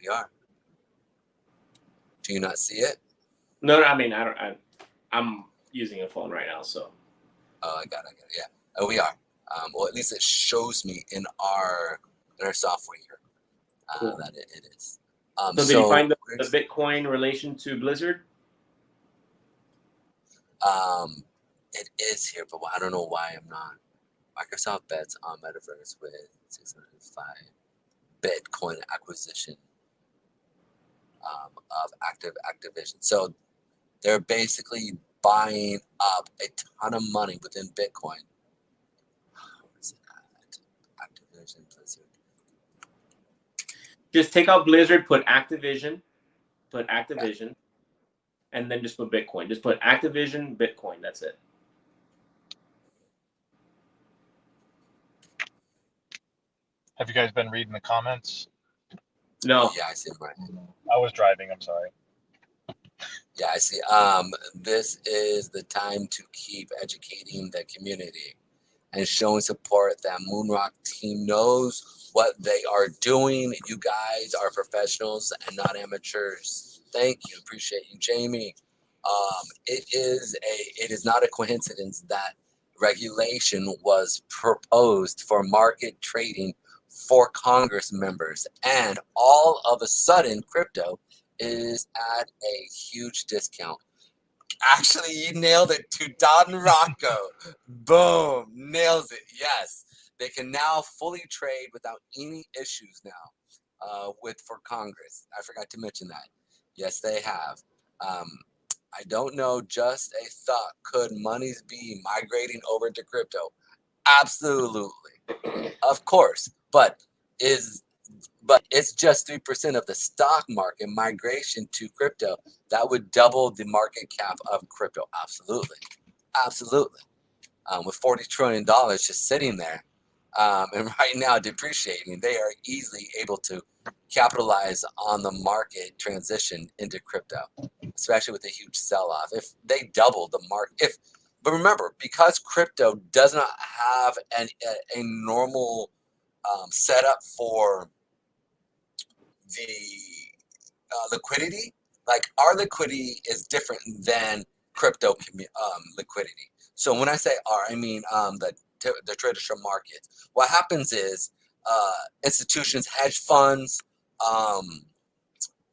we are. Do you not see it? No, I mean I'm using a phone right now, so. Oh, I got it. Yeah. Oh, we are. Well, at least it shows me in our software here Cool. that it is. So did you find the Bitcoin relation to Blizzard? It is here, but I don't know why I'm not. Microsoft bets on metaverse with 605 Bitcoin acquisition of Activision. So they're basically buying up a ton of money within Bitcoin. Where is it at? Activision, Blizzard. Just take out Blizzard, put Activision, and then just put Bitcoin. Just put Activision, Bitcoin. That's it. Have you guys been reading the comments? No. Yeah, I see him right. I was driving. I'm sorry. Yeah, I see. This is the time to keep educating the community and showing support. That Moonrock team knows what they are doing. You guys are professionals and not amateurs. Thank you. Appreciate you, Jamie. It is not a coincidence that regulation was proposed for market trading for Congress members, and all of a sudden, crypto is at a huge discount. Actually, you nailed it to Don Rocco. Boom, nails it. Yes, they can now fully trade without any issues now. With for Congress, I forgot to mention that. Yes, they have. Um, I don't know. Just a thought. Could monies be migrating over to crypto? Absolutely, of course. Is but it's just 3% of the stock market migration to crypto. That would double the market cap of crypto. Absolutely. Absolutely. With $40 trillion just sitting there, and right now depreciating, they are easily able to capitalize on the market transition into crypto, especially with a huge sell-off. If they double the market, but remember, because crypto does not have a normal setup for the liquidity, like our liquidity is different than crypto liquidity. So when I say our, I mean the traditional markets. What happens is institutions, hedge funds, um,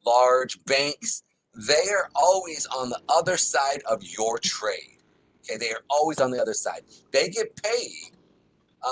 large banks, they are always on the other side of your trade. Okay, they are always on the other side. They get paid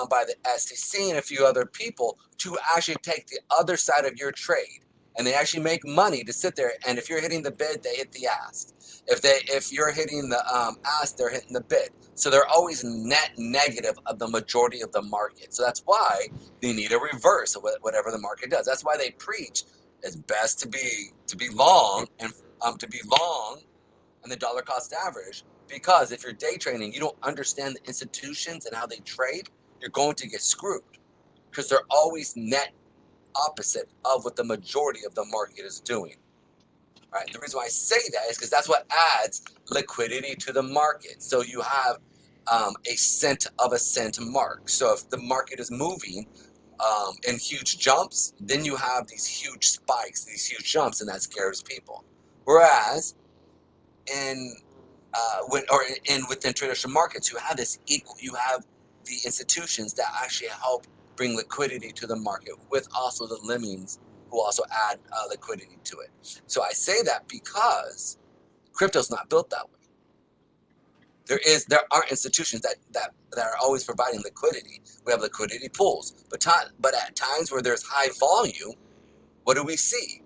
by the SEC and a few other people to actually take the other side of your trade, and they actually make money to sit there. And if you're hitting the bid, they hit the ask. If you're hitting the ask, they're hitting the bid. So they're always net negative of the majority of the market. So that's why they need a reverse of whatever the market does. That's why they preach it's best to be long and to be long and the dollar cost average, because if you're day trading, you don't understand the institutions and how they trade, you're going to get screwed because they're always net opposite of what the majority of the market is doing. Right? The reason why I say that is because that's what adds liquidity to the market. So you have a cent of a cent mark. So if the market is moving in huge jumps, then you have these huge spikes, these huge jumps, and that scares people. Whereas in within traditional markets, you have this equal. You have the institutions that actually help bring liquidity to the market, with also the lemmings who also add liquidity to it. So I say that because crypto's not built that way. There are institutions that are always providing liquidity. We have liquidity pools, but at times where there's high volume, what do we see?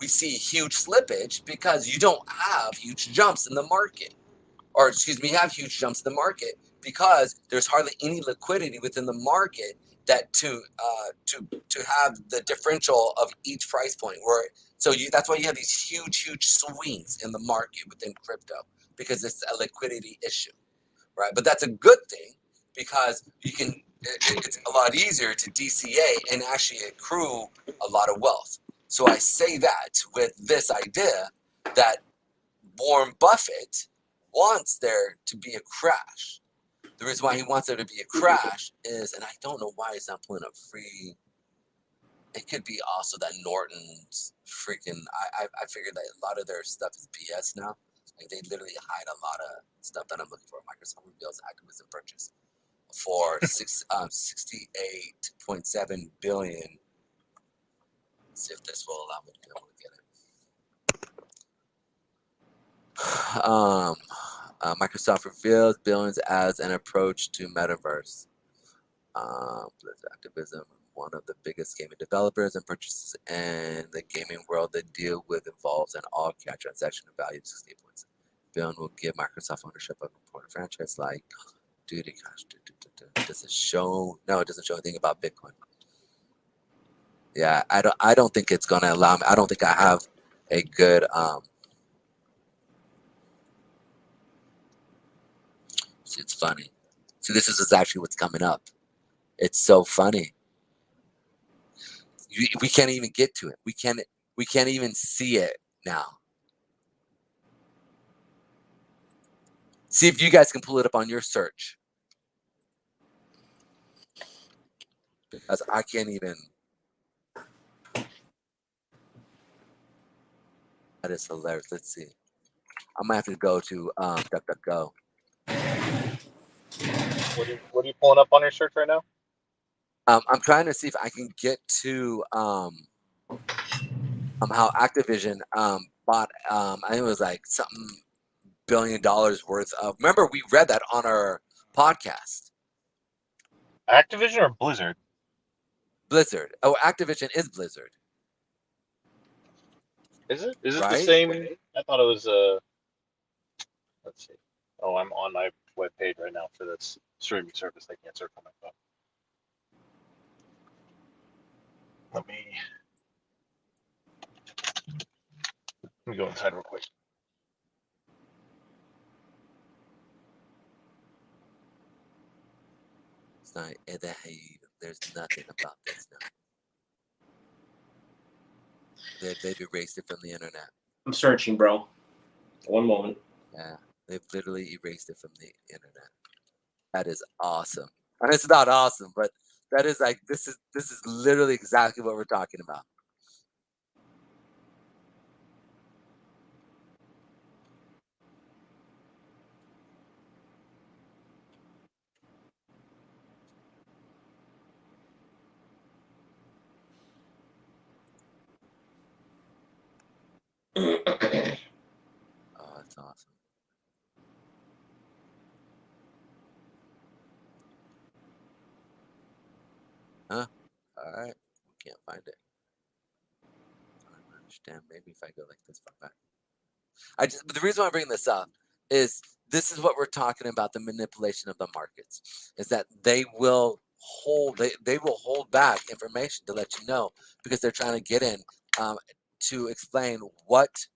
We see huge slippage because you don't have huge jumps in the market, or excuse me, have huge jumps in the market because there's hardly any liquidity within the market that to have the differential of each price point. That's why you have these huge swings in the market within crypto, because it's a liquidity issue, right? But that's a good thing because it's a lot easier to DCA and actually accrue a lot of wealth. So I say that with this idea that Warren Buffett wants there to be a crash. The reason why he wants there to be a crash is, and I don't know why he's not pulling up free. It could be also that Norton's freaking. I figured that a lot of their stuff is BS now. Like they literally hide a lot of stuff that I'm looking for. Microsoft reveals activism purchase for 68.7 billion. Let's see if this will allow me to be able to get it. Microsoft reveals billions as an approach to metaverse. Activism, one of the biggest gaming developers and purchases in the gaming world. The deal with involves an all-cash transaction value of 68 points. Billion will give Microsoft ownership of important franchise like Duty. Does it show? No, it doesn't show anything about Bitcoin. Yeah, I don't think it's gonna allow me. I don't think I have a good See, it's funny. See, this is actually what's coming up. It's so funny. We can't even get to it. We can't even see it now. See if you guys can pull it up on your search. Because I can't even. That is hilarious. Let's see. I'm gonna have to go to DuckDuckGo. What are you pulling up on your search right now? I'm trying to see if I can get to how Activision bought I think it was like something $1 billion worth of. Remember, we read that on our podcast. Activision or Blizzard? Blizzard. Oh, Activision is Blizzard. Is it? Is it the Right? same? I thought it was. Let's see. Oh, I'm on my web page right now for this streaming service. I can't search on my phone. Let me go inside real quick. It's not. There's nothing about this now. They've erased it from the internet. I'm searching, bro. One moment. Yeah, they've literally erased it from the internet. That is awesome. I mean, it's not awesome, but that is like this is literally exactly what we're talking about. Oh, that's awesome. Huh? All right. We can't find it. I don't understand. Maybe if I go like this far back. But the reason why I bring this up is this is what we're talking about, the manipulation of the markets, is that they will hold back information to let you know because they're trying to get in to explain what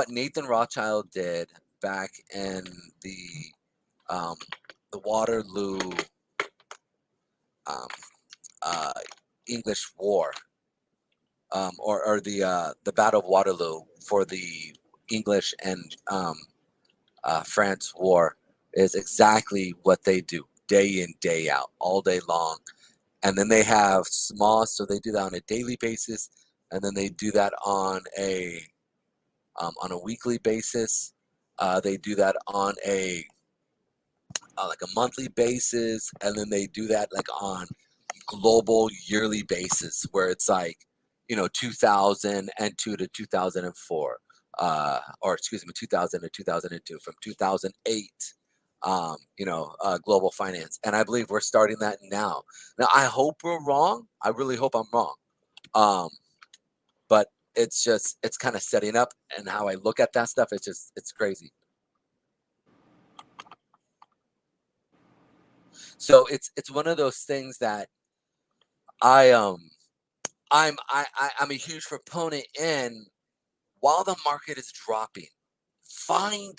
Nathan Rothschild did back in the Waterloo English War, or the Battle of Waterloo for the English and France war is exactly what they do day in, day out, all day long. And then they have so they do that on a daily basis, and then they do that on a weekly basis. They do that on a like a monthly basis, and then they do that like on global yearly basis, where it's like 2002 to 2004, or excuse me, 2000 to 2002, from 2008. Global finance, and I believe we're starting that now. Now, I hope we're wrong. I really hope I'm wrong. But it's kind of setting up, and how I look at that stuff. It's crazy. So it's one of those things that I'm a huge proponent in. While the market is dropping, find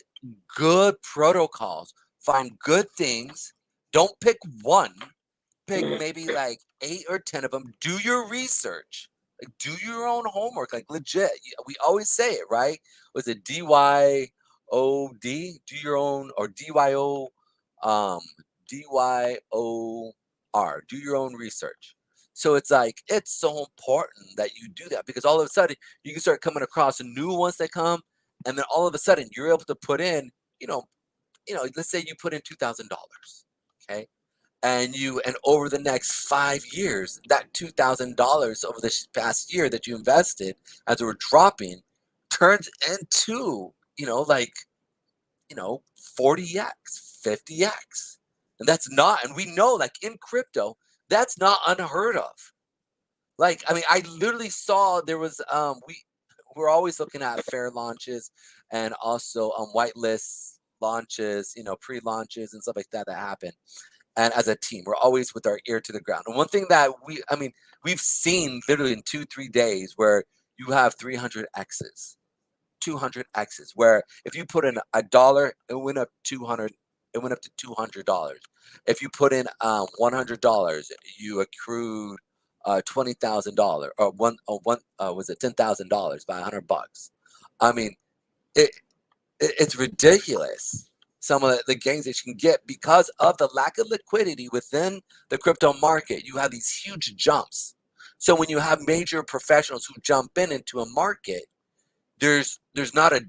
good protocols, find good things. Don't pick one. Pick maybe like 8 or 10 of them. Do your research. Like, do your own homework. Like, legit. We always say it, right? Was it DYOD? Do your own, or DYO, DYOR. Do your own research. So it's like, it's so important that you do that, because all of a sudden you can start coming across new ones that come, and then all of a sudden you're able to put in, let's say you put in $2,000, okay, and over the next 5 years, that $2,000 over this past year that you invested as we're dropping turns into 40x, 50x, and we know, like, in crypto, that's not unheard of. Like, I mean, I literally saw there was we're always looking at fair launches, and also whitelist launches, pre-launches and stuff like that happen. And as a team, we're always with our ear to the ground. And one thing that we've seen literally in 2-3 days, where you have 300 X's, 200 X's, where if you put in $1, it went up 200. It went up to $200. If you put in $100, you accrued $20,000 or was it $10,000 by $100. I mean, it, it's ridiculous. Some of the gains that you can get because of the lack of liquidity within the crypto market. You have these huge jumps. So when you have major professionals who jump into a market, there's not a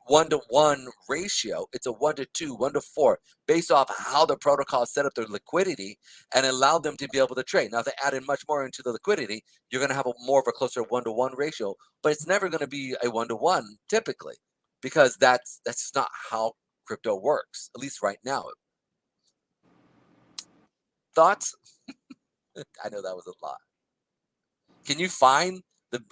1-to-1 ratio. It's a 1-to-2, 1-to-4, based off how the protocol set up their liquidity and allow them to be able to trade. Now, if they add in much more into the liquidity, you're going to have more of a closer 1-to-1 ratio, but it's never going to be a 1-to-1 typically, because that's just not how crypto works, at least right now. Thoughts? I know that was a lot. Can you find the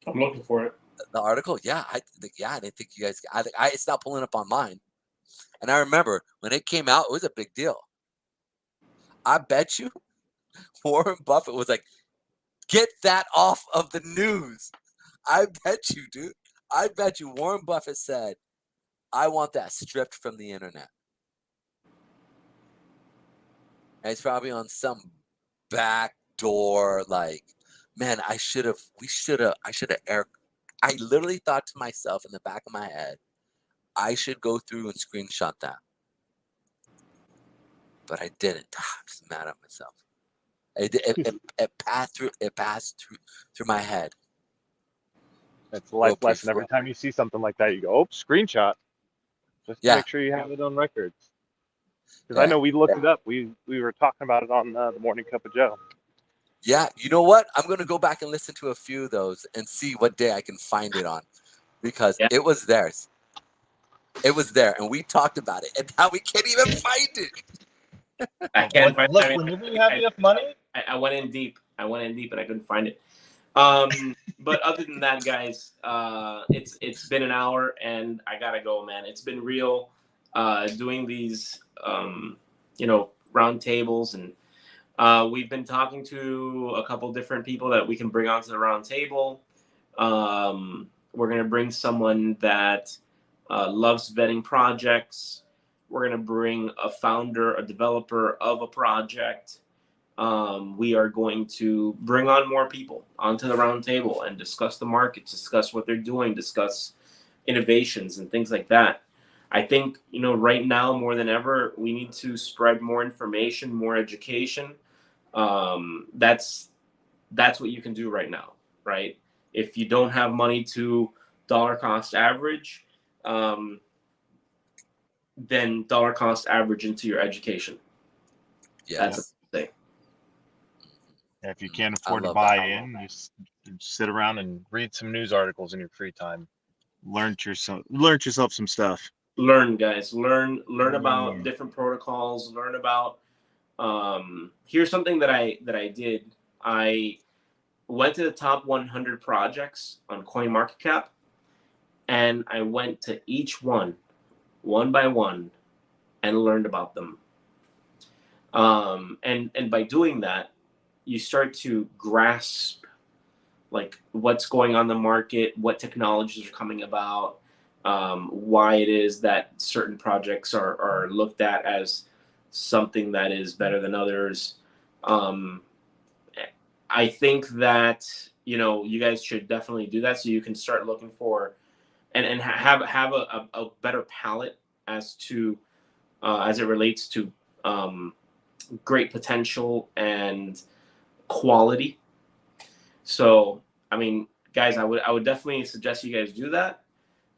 I'm looking for it. the article? Yeah, I didn't think you guys. It's not pulling up on mine. And I remember when it came out, it was a big deal. I bet you Warren Buffett was like, "Get that off of the news." I bet you, dude. I bet you Warren Buffett said, "I want that stripped from the internet." And it's probably on some back door, like, man, I should have I literally thought to myself in the back of my head, I should go through and screenshot that. But I didn't. I'm just mad at myself. It passed through my head. It's a life lesson. Every time you see something like that, you go, "Oh, screenshot," just to make sure you have it on records. Because I know we looked it up. We were talking about it on the Morning Cup of Joe. Yeah, you know what? I'm going to go back and listen to a few of those and see what day I can find it on, because it was there. It was there, and we talked about it, and now we can't even find it. I can't find it. Look, whenever you have enough money. I went in deep. And I couldn't find it. But other than that, guys, it's been an hour, and I gotta go, man. It's been real doing these, round tables, and we've been talking to a couple different people that we can bring onto the round table. We're gonna bring someone that loves vetting projects. We're gonna bring a founder, a developer of a project. We are going to bring on more people onto the round table and discuss the markets, discuss what they're doing, discuss innovations and things like that. I think, right now more than ever, we need to spread more information, more education. That's what you can do right now, right? If you don't have money to dollar cost average, then dollar cost average into your education. Yes. That's the thing. If you can't afford to buy in, just sit around and read some news articles in your free time. Learn yourself some stuff. Learn, guys. Learn about different protocols. Learn about. Here's something that I did. I went to the top 100 projects on CoinMarketCap, and I went to each one by one, and learned about them. And by doing that, you start to grasp like what's going on in the market, what technologies are coming about, why it is that certain projects are looked at as something that is better than others. I think that you guys should definitely do that, so you can start looking for and have a better palette as to as it relates to great potential and quality. So, I mean, guys, I would definitely suggest you guys do that.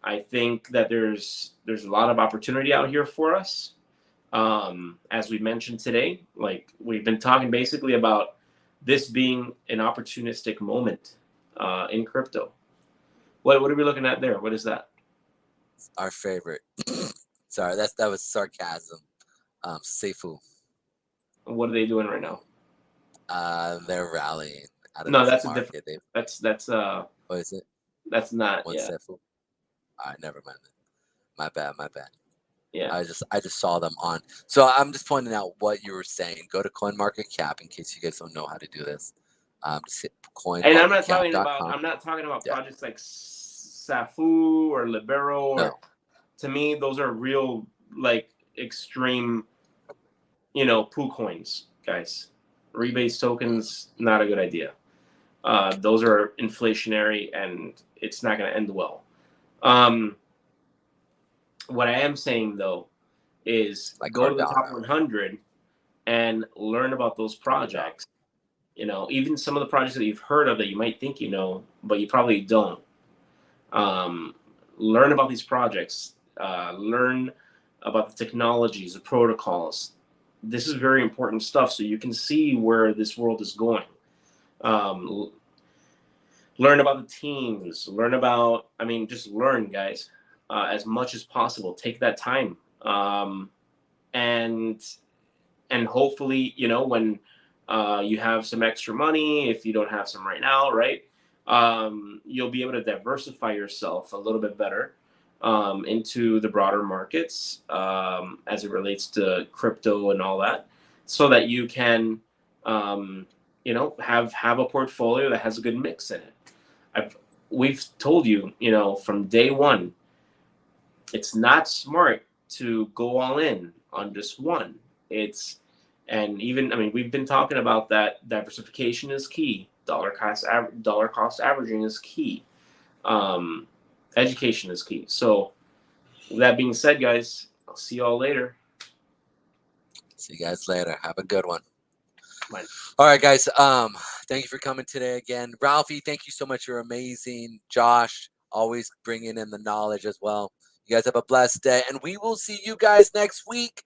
I think that there's a lot of opportunity out here for us. As we mentioned today, like we've been talking basically about this being an opportunistic moment in crypto. What are we looking at there? What is that? Our favorite. Sorry, that was sarcasm. Seifu. What are they doing right now? They're rallying out of that's market. a different. That's What is it? That's not. One yeah. Seifu. All right, never mind. My bad. Yeah. I just saw them on. So I'm just pointing out what you were saying. Go to CoinMarketCap in case you guys don't know how to do this. Just hit CoinMarketCap.com. And I'm not talking about projects like Safu or Libero. No. To me, those are real like extreme, poo coins, guys. Rebase tokens, not a good idea. Those are inflationary, and it's not going to end well. What I am saying, though, is Like go to the top Cardano. 100 and learn about those projects. Even some of the projects that you've heard of that you might think you know, but you probably don't. Learn about these projects. Learn about the technologies, the protocols. This is very important stuff, so you can see where this world is going. Learn about the teams. Learn about, just learn, guys, as much as possible. Take that time, and hopefully, when you have some extra money, if you don't have some right now, right, you'll be able to diversify yourself a little bit better into the broader markets as it relates to crypto and all that, so that you can have a portfolio that has a good mix in it. We've told you, from day one, it's not smart to go all in on just one. We've been talking about that. Diversification is key. Dollar cost averaging is key. Education is key. So, with that being said, guys, I'll see you all later. See you guys later. Have a good one. Bye. All right, guys. Thank you for coming today again. Ralphie, thank you so much. You're amazing. Josh, always bringing in the knowledge as well. You guys have a blessed day, and we will see you guys next week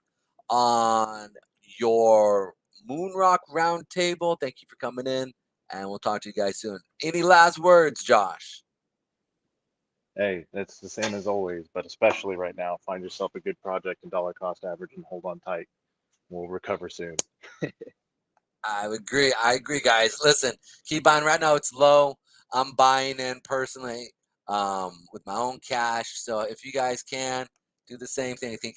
on your Moonrock Roundtable. Thank you for coming in, and we'll talk to you guys soon. Any last words, Josh? Hey, it's the same as always, but especially right now, find yourself a good project and dollar cost average and hold on tight. We'll recover soon. I agree, guys. Listen, keep buying right now. It's low. I'm buying in personally with my own cash. So if you guys can do the same thing, I think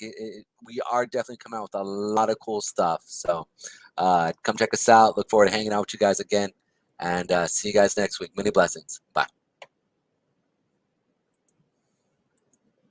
we are definitely coming out with a lot of cool stuff. So come check us out. Look forward to hanging out with you guys again. And see you guys next week. Many blessings. Bye.